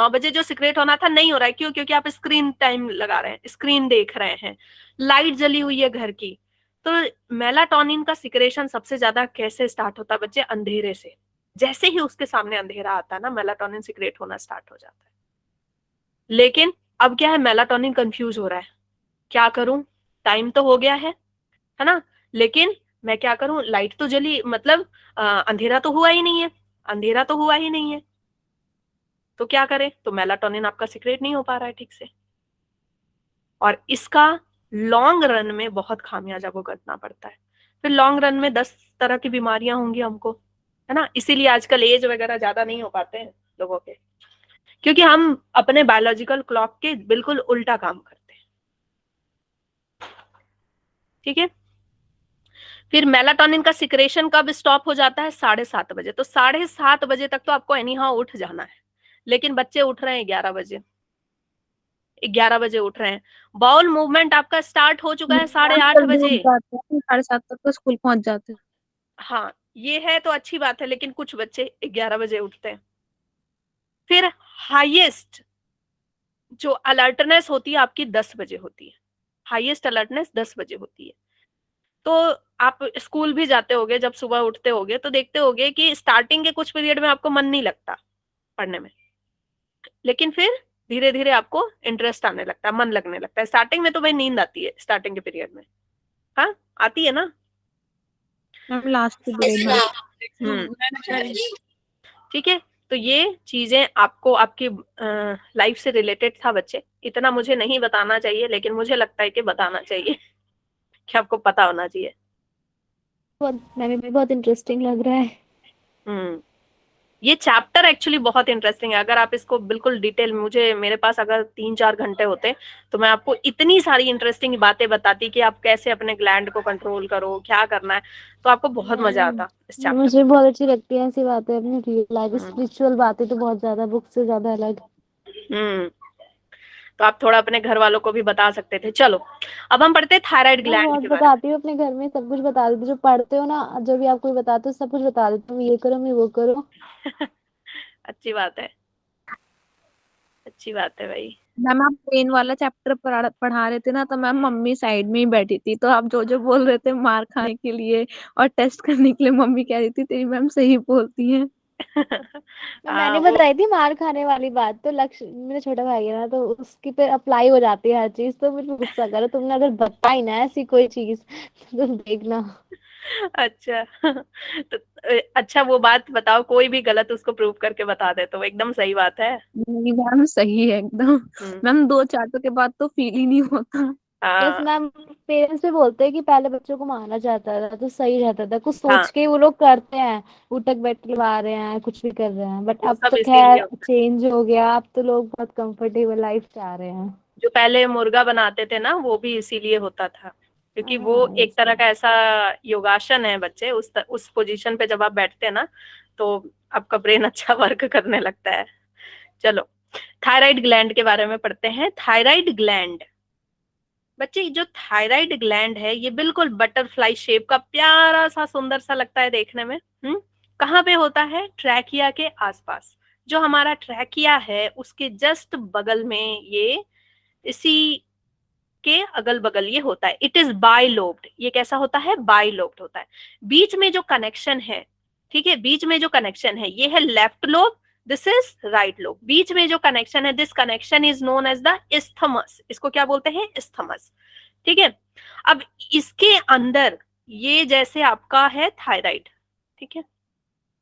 बजे जो सिक्रेट होना था नहीं हो रहा है। क्यों? क्योंकि आप स्क्रीन टाइम लगा रहे हैं, स्क्रीन देख रहे हैं, लाइट जली हुई है घर की। तो मेलाटोनिन का सिक्रेशन सबसे ज्यादा कैसे स्टार्ट होता है बच्चे? अंधेरे से। जैसे ही उसके सामने अंधेरा आता है ना, मेलाटोनिन सिक्रेट होना स्टार्ट हो जाता है। लेकिन अब क्या है, मेलाटोनिन कंफ्यूज हो रहा है, क्या करूं, टाइम तो हो गया है ना, लेकिन मैं क्या करूं, लाइट तो जली, मतलब अंधेरा तो हुआ ही नहीं है, अंधेरा तो हुआ ही नहीं है, तो क्या करें? तो मेलाटोनिन आपका सिक्रेट नहीं हो पा रहा है ठीक से, और इसका लॉन्ग रन में बहुत खामियाजा भुगतना पड़ता है। फिर लॉन्ग रन में 10 तरह की बीमारियां होंगी हमको, है ना। इसीलिए आजकल एज वगैरह ज्यादा नहीं हो पाते हैं लोगों के, क्योंकि हम अपने बायोलॉजिकल क्लॉक के बिल्कुल उल्टा काम करते हैं। ठीक है। फिर मेलाटोनिन का सिक्रेशन कब स्टॉप हो जाता है? 7:30 बजे। तो 7:30 बजे तक तो आपको एनी हाउ उठ जाना है, लेकिन बच्चे उठ रहे हैं 11 बजे, 11 बजे उठ रहे हैं। बाउल मूवमेंट आपका स्टार्ट हो चुका है 8:30 जल्दी उठ बजे। जाते हैं, 7:30 तक तो स्कूल पहुंच जाते हैं। हाँ, ये है तो अच्छी बात है, लेकिन कुछ बच्चे 11 बजे उठते हैं। फिर हाईएस्ट जो अलर्टनेस होती है आपकी 10 बजे होती है, हाईएस्ट अलर्टनेस 10 बजे होती है। तो आप स्कूल भी जाते होगे, जब सुबह उठते होगे तो देखते होगे कि स्टार्टिंग के कुछ पीरियड में आपको मन नहीं लगता पढ़ने में, लेकिन फिर धीरे धीरे आपको इंटरेस्ट आने लगता है, मन लगने लगता है। स्टार्टिंग में तो भाई नींद आती है, स्टार्टिंग के पीरियड में, हाँ आती है ना। मैम लास्ट Yes, पीरियड में। ma'am. ठीक है। तो ये चीजें आपको आपकी लाइफ से रिलेटेड था बच्चे, इतना मुझे नहीं बताना चाहिए, लेकिन मुझे लगता है कि बताना चाहिए कि आपको पता होना चाहिए। मैम भी बहुत इंटरेस्टिंग लग रहा है। हम्म ये चैप्टर एक्चुअली बहुत इंटरेस्टिंग है। अगर आप इसको बिल्कुल डिटेल, मेरे पास अगर 3-4 घंटे होते तो मैं आपको इतनी सारी इंटरेस्टिंग बातें बताती कि आप कैसे अपने ग्लैंड को कंट्रोल करो, क्या करना है, तो आपको बहुत मजा आता इस चैप्टर मुझे बहुत अच्छी लगती है ऐसी बातें, अपनी रियल लाइफ में। स्पिरिचुअल बातें तो बहुत ज्यादा, बुक से ज्यादा अलग। तो आप थोड़ा अपने घर वालों को भी बता सकते थे। चलो अब हम पढ़ते हैं थायराइड मैं ग्लैंड बहुत के बारे बताती हूँ अपने घर में, सब कुछ बता देती हूँ। जो पढ़ते हो ना, जो भी आप कोई बताते हो सब कुछ बता देती हूँ, ये करो मैं वो करो। में। अच्छी बात है, अच्छी बात है भाई। मैम आप ब्रेन वाला चैप्टर पढ़ा रहे थे ना, तो मैम मम्मी साइड में ही बैठी थी, तो आप जो जो बोल रहे थे मार खाने के लिए और टेस्ट करने के लिए, मम्मी कह रही थी तेरी मैम सही बोलती है। हाँ मैंने वो बताई थी मार खाने वाली बात, तो लक्ष्य मेरा छोटा भाई है ना, तो उसकी पे अप्लाई हो जाती है हर चीज। तो मुझे गुस्सा करो, तुमने अगर बताई ना ऐसी कोई चीज तो देखना। अच्छा। तो अच्छा वो बात बताओ, कोई भी गलत उसको प्रूव करके बता दे तो एकदम सही बात है। नहीं मैम सही है एकदम। हम्म मैम 2 चाटों के बाद तो फील ही नहीं होता। यस हाँ मैम। पेरेंट्स भी बोलते हैं कि पहले बच्चों को माना जाता था तो सही रहता था, कुछ हाँ, सोच के वो लोग करते हैं, उठक बैठवा रहे हैं, कुछ भी कर रहे हैं। बट वो अब सब तो इसीलिए खैर होता है। चेंज हो गया, अब तो लोग बहुत कंफर्टेबल लाइफ चाह रहे हैं। जो पहले मुर्गा बनाते थे ना, वो भी इसीलिए होता था, क्योंकि वो हाँ एक यस तरह मैम। का ऐसा योगासन है बच्चे, उस पोजीशन पे जब आप बैठते हैं ना, तो आपका ब्रेन अच्छा वर्क करने लगता है। चलो थायराइड ग्लैंड के बारे में पढ़ते हैं। थायराइड ग्लैंड बच्चे, जो थायराइड ग्लैंड है ये बिल्कुल बटरफ्लाई शेप का प्यारा सा सुंदर सा लगता है देखने में। कहाँ पे होता है? ट्रैकिया के आसपास। जो हमारा ट्रैकिया है उसके जस्ट बगल में, ये इसी के अगल बगल ये होता है। It is bilobed. ये कैसा होता है? बाइलोब्ड होता है। बीच में जो कनेक्शन है, ठीक है, बीच में जो कनेक्शन है ये है left lobe, this is right lobe. बीच में जो कनेक्शन है, this connection is known as the isthmus. इसको क्या बोलते हैं? इस्थमस। ठीक है। अब इसके अंदर ये जैसे आपका है थायराइड, ठीक है,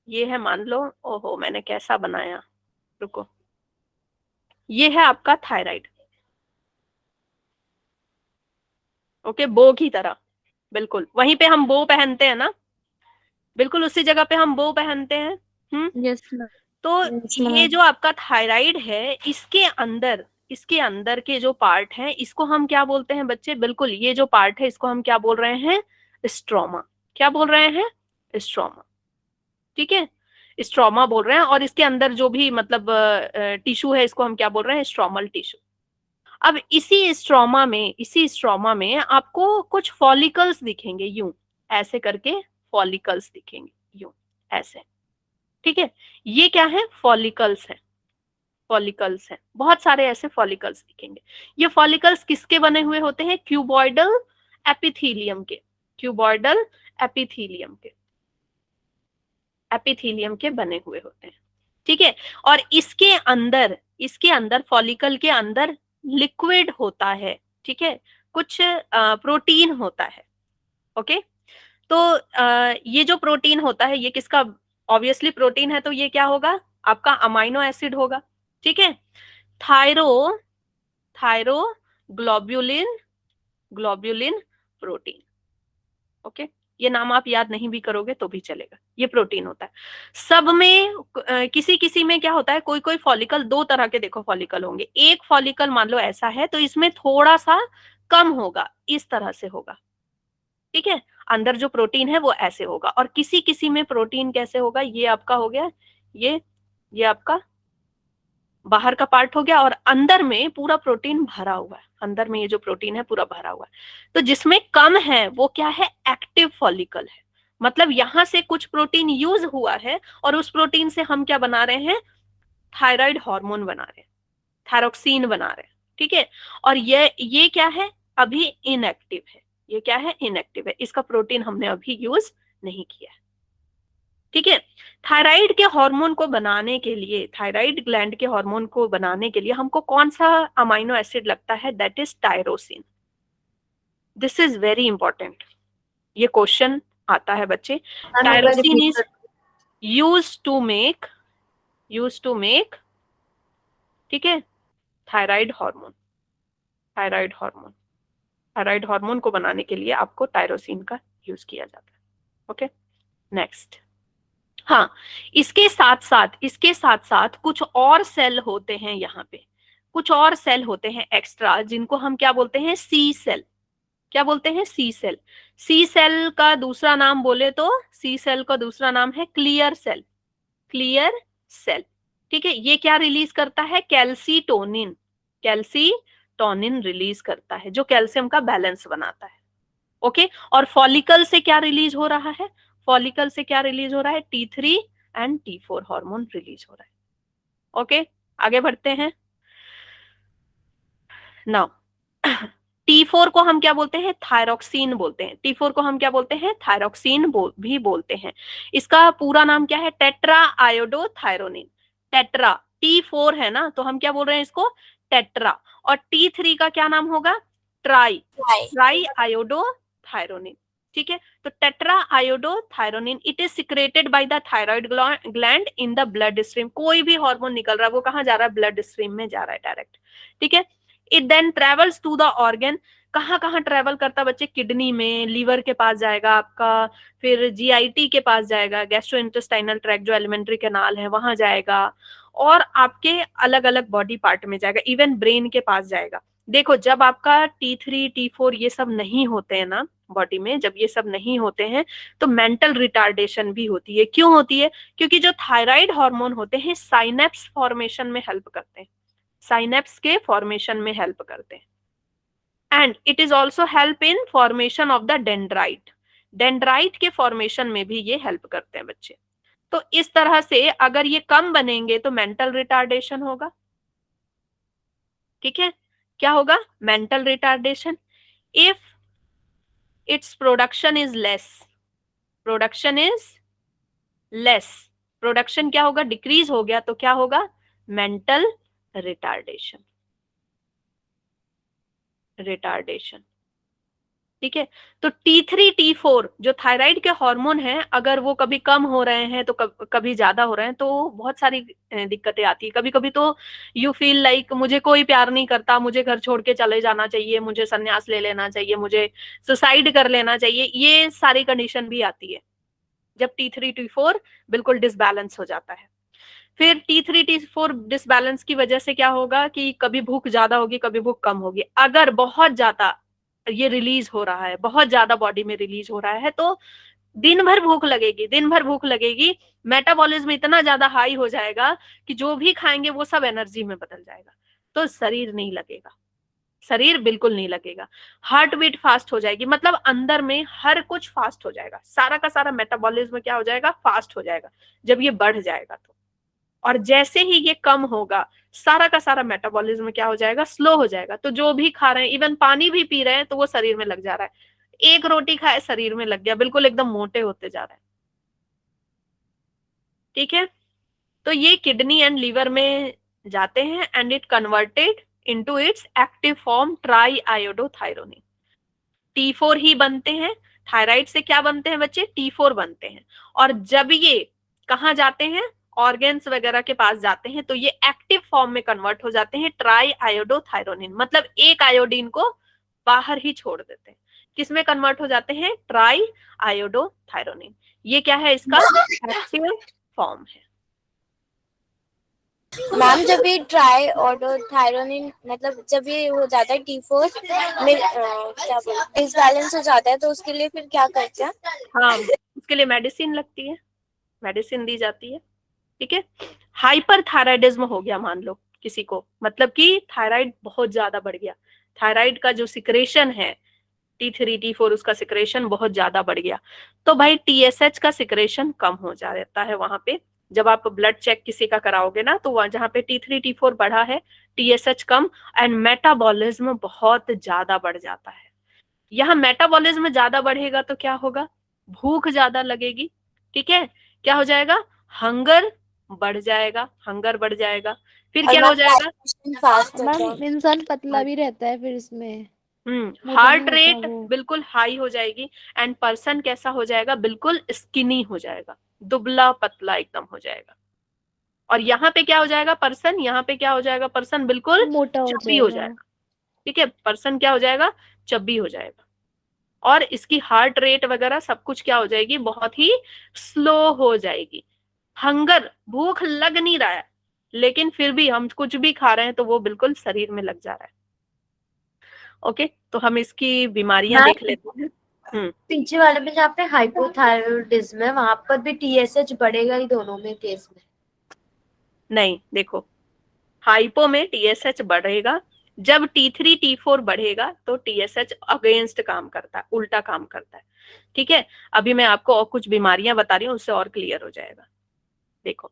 ये है, मान लो, ओहो मैंने कैसा बनाया, रुको, ये है आपका थायराइड। ओके, बो की तरह, बिल्कुल वहीं पे हम बो पहनते हैं ना, बिल्कुल उसी जगह पे हम बो पहनते हैं। Yes ma'am. तो Yes, ये ma'am. जो आपका थायराइड है, इसके अंदर के जो पार्ट हैं इसको हम क्या बोलते हैं बच्चे? बिल्कुल ये जो पार्ट है इसको हम क्या बोल रहे हैं? स्ट्रोमा। क्या बोल रहे हैं? स्ट्रोमा। ठीक है, स्ट्रोमा बोल रहे हैं। और इसके अंदर जो भी मतलब टिश्यू है इसको हम क्या बोल रहे हैं? Stromal tissue. अब इसी स्ट्रोमा में आपको कुछ फॉलिकल्स दिखेंगे, यूं ऐसे करके फॉलिकल्स दिखेंगे, यूं ऐसे। ठीक है, ये क्या है? फॉलिकल्स है। फॉलिकल्स हैं, बहुत सारे ऐसे फॉलिकल्स दिखेंगे। ये फॉलिकल्स किसके बने हुए होते हैं? क्यूबॉइडल एपिथीलियम के। क्यूबॉइडल एपिथीलियम के, एपिथीलियम के बने हुए होते हैं। ठीक है, और इसके अंदर फॉलिकल के अंदर लिक्विड होता है। ठीक है, कुछ प्रोटीन होता है। ओके, तो ये जो प्रोटीन होता है ये किसका? ऑब्वियसली प्रोटीन है तो ये क्या होगा? आपका अमाइनो एसिड होगा। ठीक है, थायरो ग्लोब्यूलिन प्रोटीन। ओके, ये नाम आप याद नहीं भी करोगे तो भी चलेगा, ये प्रोटीन होता है। सब में किसी किसी में क्या होता है, कोई कोई फॉलिकल, दो तरह के देखो फॉलिकल होंगे। एक फॉलिकल मान लो ऐसा है तो इसमें थोड़ा सा कम होगा, इस तरह से होगा। ठीक है, अंदर जो प्रोटीन है वो ऐसे होगा। और किसी किसी में प्रोटीन कैसे होगा? ये आपका हो गया, ये आपका बाहर का पार्ट हो गया, और अंदर में पूरा प्रोटीन भरा हुआ है। अंदर में ये जो प्रोटीन है पूरा भरा हुआ है। तो जिसमें कम है वो क्या है? एक्टिव फॉलिकल है। मतलब यहां से कुछ प्रोटीन यूज हुआ है और उस प्रोटीन से हम क्या बना रहे हैं? थायराइड हार्मोन बना रहे हैं, थायरोक्सिन बना रहे हैं। ठीक है, और ये क्या है? अभी इनएक्टिव है। ये क्या है? इनएक्टिव है, इसका प्रोटीन हमने अभी यूज नहीं किया है। ठीक है, थायराइड के हार्मोन को बनाने के लिए, थायराइड ग्लैंड के हार्मोन को बनाने के लिए हमको कौन सा अमाइनो एसिड लगता है? That is tyrosine. This is very important, ये क्वेश्चन आता है बच्चे। Tyrosine is used to make ठीक है, थायराइड हार्मोन। थायराइड हार्मोन को बनाने के लिए आपको टायरोसिन का यूज किया जाता है। Okay, next. हाँ, इसके साथ साथ कुछ और सेल होते हैं यहाँ पे, कुछ और सेल होते हैं एक्स्ट्रा, जिनको हम क्या बोलते हैं? सी सेल। क्या बोलते हैं? सी सेल। सी सेल का दूसरा नाम बोले तो, सी सेल का दूसरा नाम है क्लियर सेल। Clear cell. ठीक है, ये क्या रिलीज करता है? कैल्सीटोनिन। कैल्सीटोनिन रिलीज करता है, जो कैल्शियम का बैलेंस बनाता है। ओके, और फॉलिकल से क्या रिलीज हो रहा है? फॉलिकल से क्या रिलीज हो रहा है? T3 and T4 hormone release हो रहा है। ओके, आगे बढ़ते हैं। नाउ T4 को हम क्या बोलते हैं? थायरोक्सिन बोलते हैं। T4 को हम क्या बोलते हैं? थायरोक्सिन भी बोलते हैं। इसका पूरा नाम क्या है? Tetra iodothyronine. टेट्रा, T4 है ना, तो हम क्या बोल रहे हैं इसको? टेट्रा। और T3 का क्या नाम होगा? Try iodothyronine. ठीक है, तो tetra iodothyronine, it is secreted by the thyroid gland in the blood stream. कोई भी हार्मोन निकल रहा है वो कहाँ जा रहा है? ब्लड स्ट्रीम में जा रहा है डायरेक्ट। ठीक है, it then travels to the organ. कहाँ कहाँ ट्रेवल करता बच्चे? किडनी में, लीवर के पास जाएगा आपका, फिर जीआईटी के पास जाएगा, गैस्ट्रोइंटेस्टाइनल ट्रैक्ट जो एलिमेंट्री कैनाल है वहां जाएगा, और आपके अलग अलग बॉडी पार्ट में जाएगा, इवन ब्रेन के पास जाएगा। देखो, जब आपका T3 T4 ये सब नहीं होते हैं ना बॉडी में, जब ये सब नहीं होते हैं तो मेंटल रिटार्डेशन भी होती है। क्यों होती है? क्योंकि जो थायराइड हार्मोन होते हैं साइनेप्स फॉर्मेशन में हेल्प करते हैं, साइनेप्स के फॉर्मेशन में हेल्प करते हैं। And it is also help in formation of the dendrite. Dendrite के फॉर्मेशन में भी ये हेल्प करते हैं बच्चे। तो इस तरह से अगर ये कम बनेंगे तो मेंटल रिटार्डेशन होगा। ठीक है, क्या होगा? Mental retardation. If its production is less production क्या होगा? डिक्रीज हो गया, तो क्या होगा? Mental retardation. ठीक है, तो T3 T4 जो थायराइड के हार्मोन हैं, अगर वो कभी कम हो रहे हैं तो कभी ज्यादा हो रहे हैं, तो बहुत सारी दिक्कतें आती है। कभी कभी तो यू फील लाइक मुझे कोई प्यार नहीं करता, मुझे घर छोड़ के चले जाना चाहिए, मुझे संन्यास ले लेना चाहिए, मुझे सुसाइड कर लेना चाहिए, ये सारी कंडीशन भी आती है। जब T3 T4 बिल्कुल डिसबैलेंस हो जाता है। फिर T3 T4 डिसबैलेंस की वजह से क्या होगा कि कभी भूख ज्यादा होगी, कभी भूख कम होगी। अगर बहुत ज्यादा ये रिलीज हो रहा है, बहुत ज्यादा बॉडी में रिलीज हो रहा है, तो दिन भर भूख लगेगी, दिन भर भूख लगेगी, मेटाबॉलिज्म इतना ज्यादा हाई हो जाएगा कि जो भी खाएंगे वो सब एनर्जी में बदल जाएगा, तो शरीर नहीं लगेगा, शरीर बिल्कुल नहीं लगेगा। हार्ट बीट फास्ट हो जाएगी, मतलब अंदर में हर कुछ फास्ट हो जाएगा, सारा का सारा मेटाबॉलिज्म क्या हो जाएगा, फास्ट हो जाएगा जब ये बढ़ जाएगा तो। और जैसे ही ये कम होगा, सारा का सारा मेटाबॉलिज्म क्या हो जाएगा, स्लो हो जाएगा। तो जो भी खा रहे हैं, इवन पानी भी पी रहे हैं, तो वो शरीर में लग जा रहा है। एक रोटी खाए शरीर में लग गया, बिल्कुल एकदम मोटे होते जा रहे हैं। ठीक है, तो ये किडनी एंड लीवर में जाते हैं and it converted into its active form try iodothyronine. T4 ही बनते हैं। थायराइड से क्या बनते हैं बच्चे, T4 बनते हैं। और जब ये कहाँ जाते हैं, ऑर्गेन्स वगैरह के पास जाते हैं, तो ये एक्टिव फॉर्म में कन्वर्ट हो जाते हैं ट्राई आयोडोथायरोनिन, मतलब एक आयोडीन को बाहर ही छोड़ देते हैं। किसमें कन्वर्ट हो जाते हैं, ट्राई आयोडोथायरोनिन। ये क्या है, इसका एक्टिव फॉर्म है। मैम जब ये ट्राई ऑडोथायरोनिन मतलब जब ये हो जाता है T4 में क्या बोलते डिसबैलेंस हो जाता है, तो उसके लिए फिर क्या करते हैं? हाँ, उसके लिए मेडिसिन लगती है, मेडिसिन दी जाती है। ठीक है, हाइपर थायराइडिज्म हो गया मान लो किसी को, मतलब कि थायराइड बहुत ज्यादा बढ़ गया, थायराइड का जो सिक्रेशन है T3 T4 उसका सिक्रेशन बहुत ज्यादा बढ़ गया, तो भाई TSH का सिक्रेशन कम हो जाता है वहां पे। जब आप ब्लड चेक किसी का कराओगे ना, तो वहां जहाँ पे T3 T4 बढ़ा है, TSH कम एंड मेटाबॉलिज्म बहुत ज्यादा बढ़ जाता है। यहाँ मेटाबॉलिज्म ज्यादा बढ़ेगा तो क्या होगा, भूख ज्यादा लगेगी। ठीक है, क्या हो जाएगा, हंगर बढ़ जाएगा, हंगर बढ़ जाएगा। फिर क्या हो जाएगा, फास्ट होता है। मैम इंसान पतला भी रहता है फिर इसमें, मोटा नहीं हार्ट होता रेट वो। बिल्कुल हाई हो जाएगी एंड पर्सन कैसा हो जाएगा, बिल्कुल स्किनी हो जाएगा, दुबला पतला एकदम हो जाएगा। और यहाँ पे क्या हो जाएगा पर्सन, यहाँ पे क्या हो जाएगा पर्सन, बिल्कुल मोटा हो चब्बी हो जाएगा। जाएगा। ठीक है, पर्सन क्या हो जाएगा, चब्बी हो जाएगा। और इसकी हार्ट रेट वगैरह सब कुछ क्या हो जाएगी, बहुत ही स्लो हो जाएगी। हंगर, भूख लग नहीं रहा है, लेकिन फिर भी हम कुछ भी खा रहे हैं तो वो बिल्कुल शरीर में लग जा रहा है। ओके, तो हम इसकी बीमारियां देख लेते हैं। पीछे वाले में जहाँ पे हाइपोथायरॉयडिज्म है वहां पर भी TSH बढ़ेगा ही दोनों में केस में? नहीं, देखो, हाइपो में TSH बढ़ेगा, जब T3 T4 बढ़ेगा तो TSH अगेंस्ट काम करता है, उल्टा काम करता है। ठीक है, अभी मैं आपको और कुछ बीमारियां बता रही हूँ, उससे और क्लियर हो जाएगा। देखो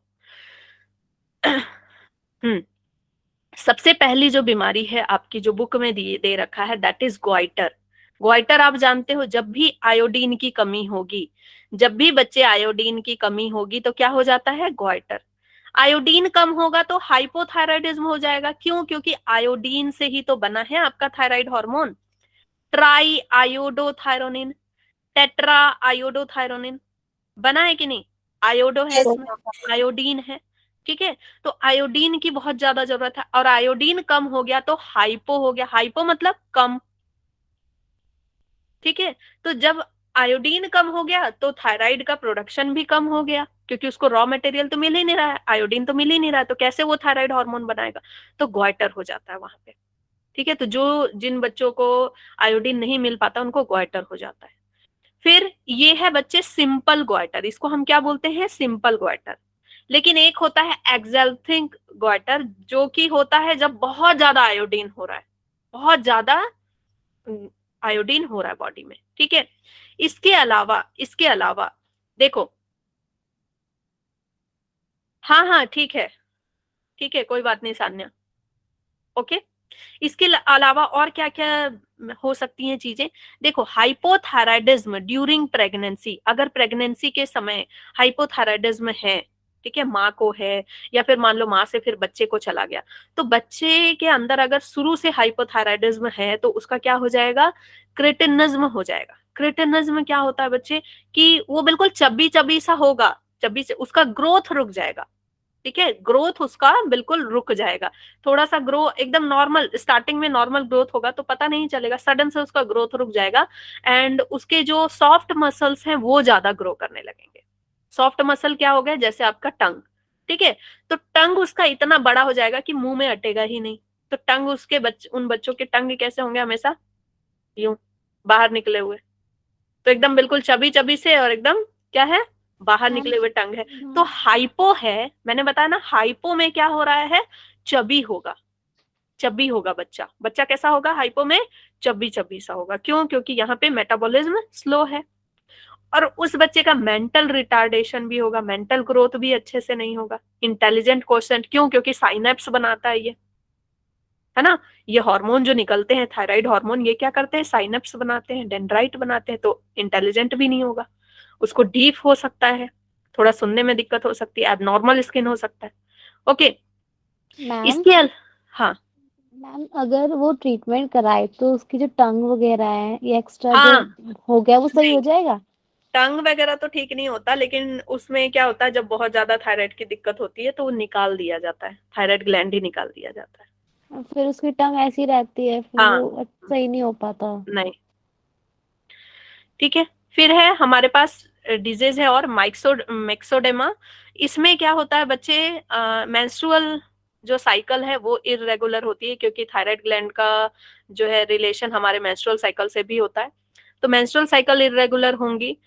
सबसे पहली जो बीमारी है आपकी जो बुक में दे रखा है, दैट इज ग्वाइटर। ग्वाइटर आप जानते हो, जब भी आयोडीन की कमी होगी, जब भी बच्चे आयोडीन की कमी होगी तो क्या हो जाता है, ग्वाइटर। आयोडीन कम होगा तो हाइपोथायराइडिज्म हो जाएगा। क्यों, क्योंकि आयोडीन से ही तो बना है आपका thyroid hormone, try iodothyronine, tetra iodothyronine, बना है कि नहीं, आयोडो है इसमें, आयोडीन है। ठीक है, तो आयोडीन की बहुत ज्यादा जरूरत है, और आयोडीन कम हो गया तो हाइपो हो गया, हाइपो मतलब कम। ठीक है, तो जब आयोडीन कम हो गया तो थायराइड का प्रोडक्शन भी कम हो गया, क्योंकि उसको रॉ मटेरियल तो मिल ही नहीं रहा है, आयोडीन तो मिल ही नहीं रहा है, तो कैसे वो थायराइड हार्मोन बनाएगा, तो ग्वाइटर हो जाता है वहां पे। ठीक है, तो जो जिन बच्चों को आयोडीन नहीं मिल पाता उनको ग्वाइटर हो जाता है। फिर ये है बच्चे सिंपल ग्वाइटर, इसको हम क्या बोलते हैं, सिंपल ग्वाइटर। लेकिन एक होता है एक्सल्थिंग ग्वाइटर, जो कि होता है जब बहुत ज्यादा आयोडीन हो रहा है, बहुत ज्यादा आयोडीन हो रहा है बॉडी में। ठीक है, इसके अलावा देखो, हाँ हाँ ठीक है, ठीक है, कोई बात नहीं सान्या। ओके, इसके अलावा और क्या क्या हो सकती हैं चीजें, देखो, हाइपोथायराइडिज्म ड्यूरिंग प्रेगनेंसी, अगर प्रेगनेंसी के समय हाइपोथायराइडिज्म है, ठीक है, माँ को है, या फिर मान लो माँ से फिर बच्चे को चला गया, तो बच्चे के अंदर अगर शुरू से हाइपोथायराइडिज्म है तो उसका क्या हो जाएगा, क्रेटिनिज्म हो जाएगा। क्रेटिनिज्म क्या होता है बच्चे, कि वो बिल्कुल चब्बी चब्बी सा होगा, चब्बी से उसका ग्रोथ रुक जाएगा। ठीक है, ग्रोथ उसका बिल्कुल रुक जाएगा, थोड़ा सा ग्रो एकदम नॉर्मल, स्टार्टिंग में नॉर्मल ग्रोथ होगा तो पता नहीं चलेगा, सडन से उसका ग्रोथ रुक जाएगा एंड उसके जो सॉफ्ट मसल्स हैं वो ज्यादा ग्रो करने लगेंगे। सॉफ्ट मसल क्या हो गया, जैसे आपका टंग, ठीक है। तो टंग उसका इतना बड़ा हो जाएगा कि मुंह में अटेगा ही नहीं। तो टंग उसके उन बच्चों के टंग कैसे होंगे, हमेशा यूं बाहर निकले हुए। तो एकदम बिल्कुल चबी चबी से, और एकदम क्या है, बाहर मैम निकले हुए टंग है। तो हाइपो है, मैंने बताया ना, हाइपो में क्या हो रहा है, चबी होगा, चबी होगा बच्चा। बच्चा कैसा होगा हाइपो में, चबी चबी सा होगा। क्यों, क्योंकि यहाँ पे मेटाबॉलिज्म स्लो है। और उस बच्चे का मेंटल रिटार्डेशन भी होगा, मेंटल ग्रोथ भी अच्छे से नहीं होगा। इंटेलिजेंट क्वेश्चन, क्यों, क्योंकि साइनेप्स बनाता है ये, है ना। ये हार्मोन जो निकलते हैं, थायराइड हार्मोन, ये क्या करते हैं, साइनेप्स बनाते हैं, डेंड्राइट बनाते हैं। तो इंटेलिजेंट भी नहीं होगा, उसको डीफ हो सकता है, थोड़ा सुनने में दिक्कत हो सकती है, एबनॉर्मल स्किन हो सकता है। ओके, मैम इसके हाँ मैम अगर वो ट्रीटमेंट कराए तो उसकी जो टंग वगैरह है, ये एक्स्ट्रा जो हाँ, हो गया वो सही हो नहीं, जाएगा? टंग वगैरह तो ठीक नहीं होता, लेकिन उसमें क्या होता है, जब बहुत ज्यादा थायराइड की दिक्कत होती है तो वो निकाल दिया जाता है, थायराइड ग्लैंड ही निकाल दिया जाता है। और फिर उसकी टंग ऐसी रहती है, फिर हाँ, वो सही नहीं हो पाता। नहीं, ठीक है। फिर है हमारे पास डिजीज है और मैक्सोडेमा। इसमें क्या होता है बच्चे, मेंस्ट्रुअल जो साइकिल है वो इरेगुलर होती है, क्योंकि थायराइड ग्लैंड का जो है रिलेशन हमारे मेंस्ट्रुअल साइकिल से भी होता है। तो मेंस्ट्रुअल साइकिल इरेगुलर होंगी।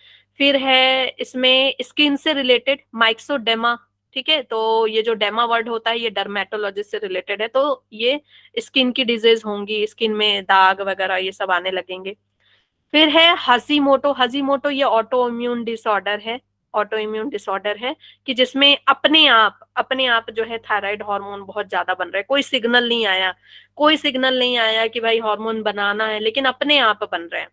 फिर है इसमें स्किन से रिलेटेड माइक्सोडेमा, ठीक है। तो ये जो डेमा वर्ड होता है ये डर्मेटोलॉजी से रिलेटेड है, तो ये स्किन की डिजीज होंगी, स्किन में दाग वगैरह ये सब आने लगेंगे। फिर है हजीमोटो। हजीमोटो ये ऑटो इम्यून डिसऑर्डर है, ऑटो इम्यून डिसऑर्डर है, कि जिसमें अपने आप जो है थायराइड हार्मोन बहुत ज्यादा बन रहा है, कोई सिग्नल नहीं आया, कोई सिग्नल नहीं आया कि भाई हार्मोन बनाना है, लेकिन अपने आप बन रहे हैं,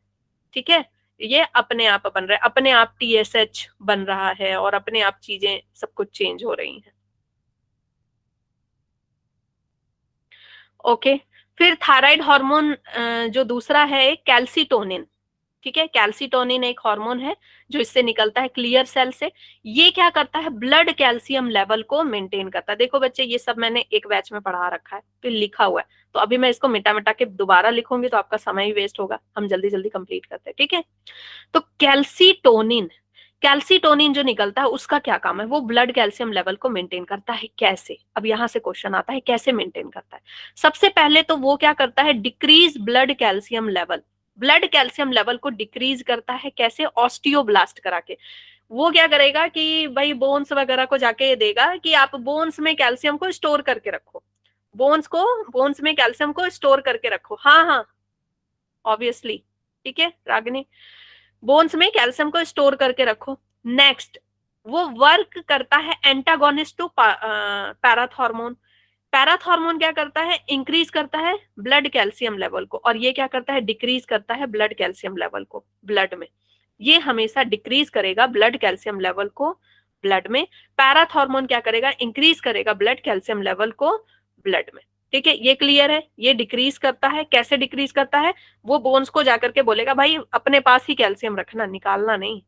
ठीक है। ये अपने आप बन रहा है, अपने आप टीएसएच बन रहा है, और अपने आप चीजें सब कुछ चेंज हो रही हैं। ओके, फिर थायराइड हार्मोन जो दूसरा है कैल्सिटोनिन, ठीक है। कैल्सिटोनिन एक हार्मोन है जो इससे निकलता है क्लियर सेल से। ये क्या करता है, ब्लड कैल्शियम लेवल को मेंटेन करता है। देखो बच्चे, ये सब मैंने एक बैच में पढ़ा रखा है, फिर लिखा हुआ है, तो अभी मैं इसको मिटा मिटा के दोबारा लिखूंगी तो आपका समय ही वेस्ट होगा। हम जल्दी जल्दी कंप्लीट करते हैं, ठीक है। तो कैल्सिटोनिन, कैल्सिटोनिन जो निकलता है उसका क्या काम है, वो ब्लड कैल्शियम लेवल को मेंटेन करता है। कैसे, अब यहां से क्वेश्चन आता है, कैसे मेंटेन करता है। सबसे पहले तो वो क्या करता है, decrease blood calcium level, blood calcium level को डिक्रीज करता है। कैसे, ऑस्टियोब्लास्ट करा के। वो क्या करेगा कि भाई बोन्स वगैरह को जाके देगा कि आप बोन्स में कैल्शियम को स्टोर करके रखो, बोन्स में कैल्शियम को स्टोर करके रखो। हाँ हाँ, ऑब्वियसली, ठीक है रागिनी, बोन्स में कैल्शियम को स्टोर करके रखो। नेक्स्ट, वो वर्क करता है एंटागोनिस्ट टू पैराथॉर्मोन। पैराथॉर्मोन क्या करता है, इंक्रीज करता है ब्लड कैल्शियम लेवल को, और ये क्या करता है, डिक्रीज करता है ब्लड कैल्शियम लेवल को ब्लड में। ये हमेशा डिक्रीज करेगा ब्लड कैल्शियम लेवल को ब्लड में। पैराथॉर्मोन क्या करेगा, इंक्रीज करेगा ब्लड कैल्शियम लेवल को ब्लड में, ठीक है। ये क्लियर है, ये डिक्रीज करता है। कैसे डिक्रीज करता है, वो बोन्स को जाकर के बोलेगा भाई अपने पास ही कैल्शियम रखना, निकालना नहीं,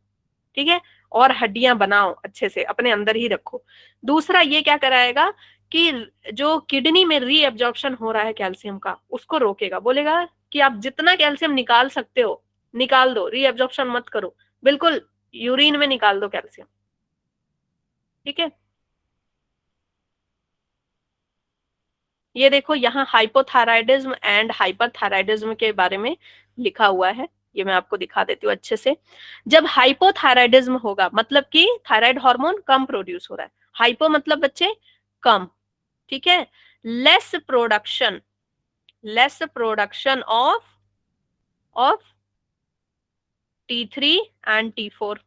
ठीक है। और हड्डियां बनाओ अच्छे से, अपने अंदर ही रखो। दूसरा ये क्या कराएगा कि जो किडनी में रीअब्जॉर्प्शन हो रहा है कैल्शियम का, उसको रोकेगा, बोलेगा कि आप जितना कैल्शियम निकाल सकते हो निकाल दो, रीअब्जॉर्प्शन मत करो, बिल्कुल यूरिन में निकाल दो कैल्शियम, ठीक है। ये देखो यहाँ हाइपोथायराइडिज्म एंड हाइपरथायराइडिज्म के बारे में लिखा हुआ है, ये मैं आपको दिखा देती हूँ अच्छे से। जब हाइपोथायराइडिज्म होगा मतलब कि थायराइड हार्मोन कम प्रोड्यूस हो रहा है, हाइपो मतलब बच्चे कम, ठीक है। Less production of T3 and T4,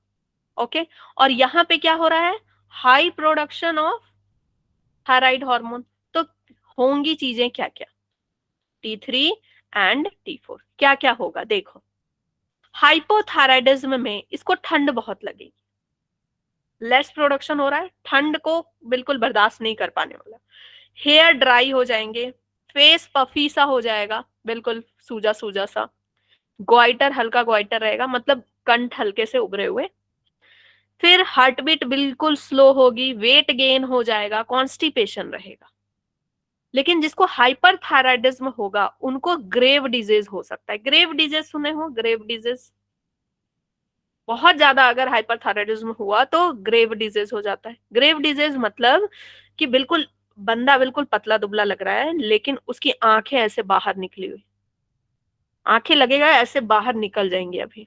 okay. और यहाँ पे क्या हो रहा है, high production of thyroid hormone. तो होंगी चीजें क्या क्या, T3 एंड T4 क्या क्या होगा, देखो। हाइपोथायराइडिज्म में इसको ठंड बहुत लगेगी, लेस प्रोडक्शन हो रहा है, ठंड को बिल्कुल बर्दाश्त नहीं कर पाने वाला। हेयर ड्राई हो जाएंगे, फेस पफी सा हो जाएगा, बिल्कुल सूजा सूजा सा। ग्वाइटर, हल्का ग्वाइटर रहेगा, मतलब कंठ हल्के से उभरे हुए। फिर हार्ट बीट बिल्कुल स्लो होगी, वेट गेन हो जाएगा, कॉन्स्टिपेशन रहेगा। लेकिन जिसको हाइपरथायराइडिज्म होगा उनको ग्रेव डिजीज हो सकता है। ग्रेव डिजीज सुने हो, ग्रेव डिजीज, बहुत ज्यादा अगर हाइपरथायराइडिज्म हुआ तो ग्रेव डिजीज हो जाता है। ग्रेव डिजीज मतलब कि बिल्कुल बंदा बिल्कुल पतला दुबला लग रहा है, लेकिन उसकी आंखें ऐसे बाहर निकली हुई, आंखें लगेगा ऐसे बाहर निकल जाएंगी अभी।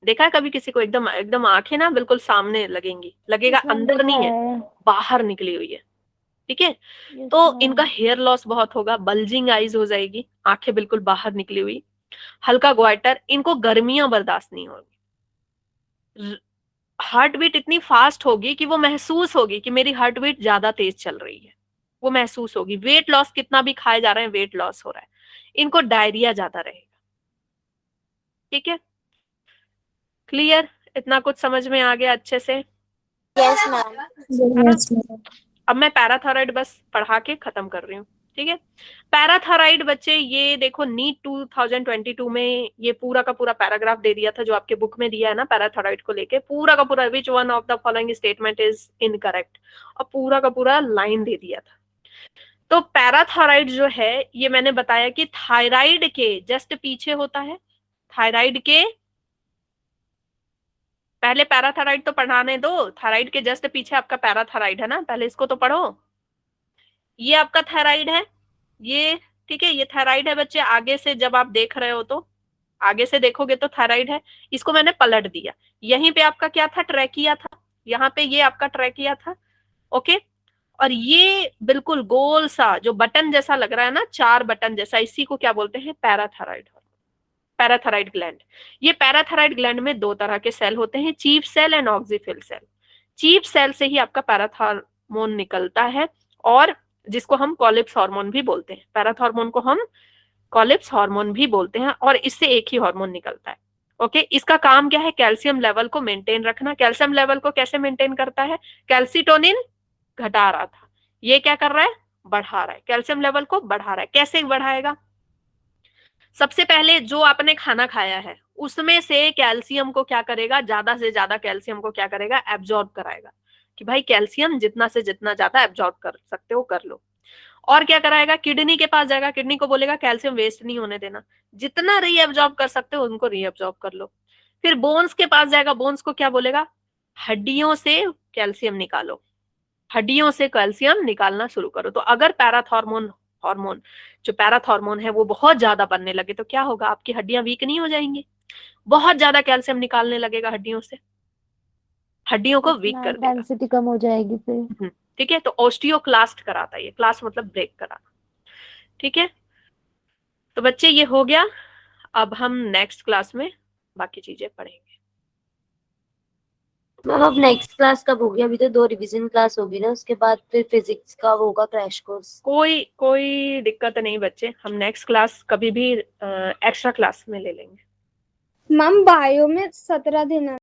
देखा है कभी किसी को एकदम एकदम आंखें ना बिल्कुल सामने लगेंगी, लगेगा यस मैम अंदर देखा नहीं है, है। बाहर निकली हुई है। ठीक है, यस तो इनका मैम। हेयर लॉस बहुत होगा, बल्जिंग आईज हो जाएगी, आंखें बिल्कुल बाहर निकली हुई, हल्का ग्वाइटर, इनको गर्मियां बर्दाश्त नहीं होगी, हार्ट बीट इतनी फास्ट होगी कि वो महसूस होगी कि मेरी हार्ट बीट ज्यादा तेज चल रही है, वो महसूस होगी। वेट लॉस, कितना भी खाए जा रहे हैं वेट लॉस हो रहा है। इनको डायरिया ज्यादा रहेगा। ठीक है, क्लियर, इतना कुछ समझ में आ गया अच्छे से, यस मैम। है ना? अब मैं पैराथायराइड बस पढ़ा के खत्म कर रही हूँ। ठीक है, पैराथायराइड बच्चे ये देखो नीट 2022 में ये पूरा का पूरा पैराग्राफ दे दिया था जो आपके बुक में दिया है ना, पैराथायराइड को लेके पूरा का पूरा, which one of the following statement is incorrect, और पूरा का पूरा लाइन दे दिया था। तो पैराथायराइड जो है ये मैंने बताया कि थायराइड के जस्ट पीछे होता है, थायराइड के पहले पैराथायराइड तो पढ़ाने दो, थायराइड के जस्ट पीछे आपका पैराथायराइड है ना, पहले इसको तो पढ़ो। ये आपका थायराइड है, ये ठीक है, ये थायराइड है बच्चे। आगे से जब आप देख रहे हो तो आगे से देखोगे तो थायराइड है, इसको मैंने पलट दिया। यहीं पे आपका क्या था, ट्रैकिया था, यहाँ पे ये आपका ट्रैकिया था। ओके, और ये बिल्कुल गोल सा जो बटन जैसा लग रहा है ना, 4 बटन जैसा, इसी को क्या बोलते हैं, पैराथायराइड, पैराथायराइड ग्लैंड। ये पैराथायराइड ग्लैंड में 2 तरह के सेल होते हैं, chief cell and oxyphil cell. Chief cell से ही आपका पैराथार्मोन निकलता है, और जिसको हम कॉलिप्स हार्मोन भी बोलते हैं, पैराथार्मोन को हम कॉलिप्स हार्मोन भी बोलते हैं, और इससे एक ही हार्मोन निकलता है। ओके, इसका काम क्या है, कैल्शियम लेवल को मेंटेन रखना। कैल्शियम लेवल को कैसे मेंटेन करता है, कैल्सिटोनिन घटा रहा था, ये क्या कर रहा है, बढ़ा रहा है, कैल्शियम लेवल को बढ़ा रहा है। कैसे बढ़ाएगा, सबसे पहले जो आपने खाना खाया है उसमें से कैल्शियम को क्या करेगा, ज्यादा से ज्यादा कैल्शियम को क्या करेगा, एब्जॉर्ब कराएगा, कि भाई कैल्शियम जितना से जितना ज्यादा एब्जॉर्ब कर सकते हो कर लो। और क्या कराएगा, किडनी के पास जाएगा, किडनी को बोलेगा कैल्शियम वेस्ट नहीं होने देना, जितना रीअब्जॉर्ब कर सकते हो उनको रीअब्जॉर्ब कर लो। फिर बोन्स के पास जाएगा, बोन्स को क्या बोलेगा, हड्डियों से कैल्शियम निकालो, हड्डियों से कैल्शियम निकालना शुरू करो। तो अगर पैराथार्मोन हार्मोन जो पैराथार्मोन है वो बहुत ज्यादा बनने लगे तो क्या होगा, आपकी हड्डियां वीक नहीं हो जाएंगी, बहुत ज्यादा कैल्शियम निकालने लगेगा हड्डियों से, हड्डियों को यस वीक मैम कर देगा। डेंसिटी कम हो जाएगी फिर। ठीक है, तो ऑस्टियोक्लास्ट कराता है ये, क्लास मतलब ब्रेक कराना। ठीक है, तो बच्चे ये हो गया, अब हम नेक्स्ट क्लास में बाकी चीजें पढ़ेंगे। मैम अब नेक्स्ट क्लास कब होगी, अभी तो 2 रिवीजन क्लास होगी ना, उसके बाद फिर फिजिक्स का होगा क्रैश कोर्स। कोई कोई दिक्कत नहीं बच्चे, हम नेक्स्ट क्लास कभी भी एक्स्ट्रा क्लास में ले लेंगे। मैम बायो में 17 दिन है।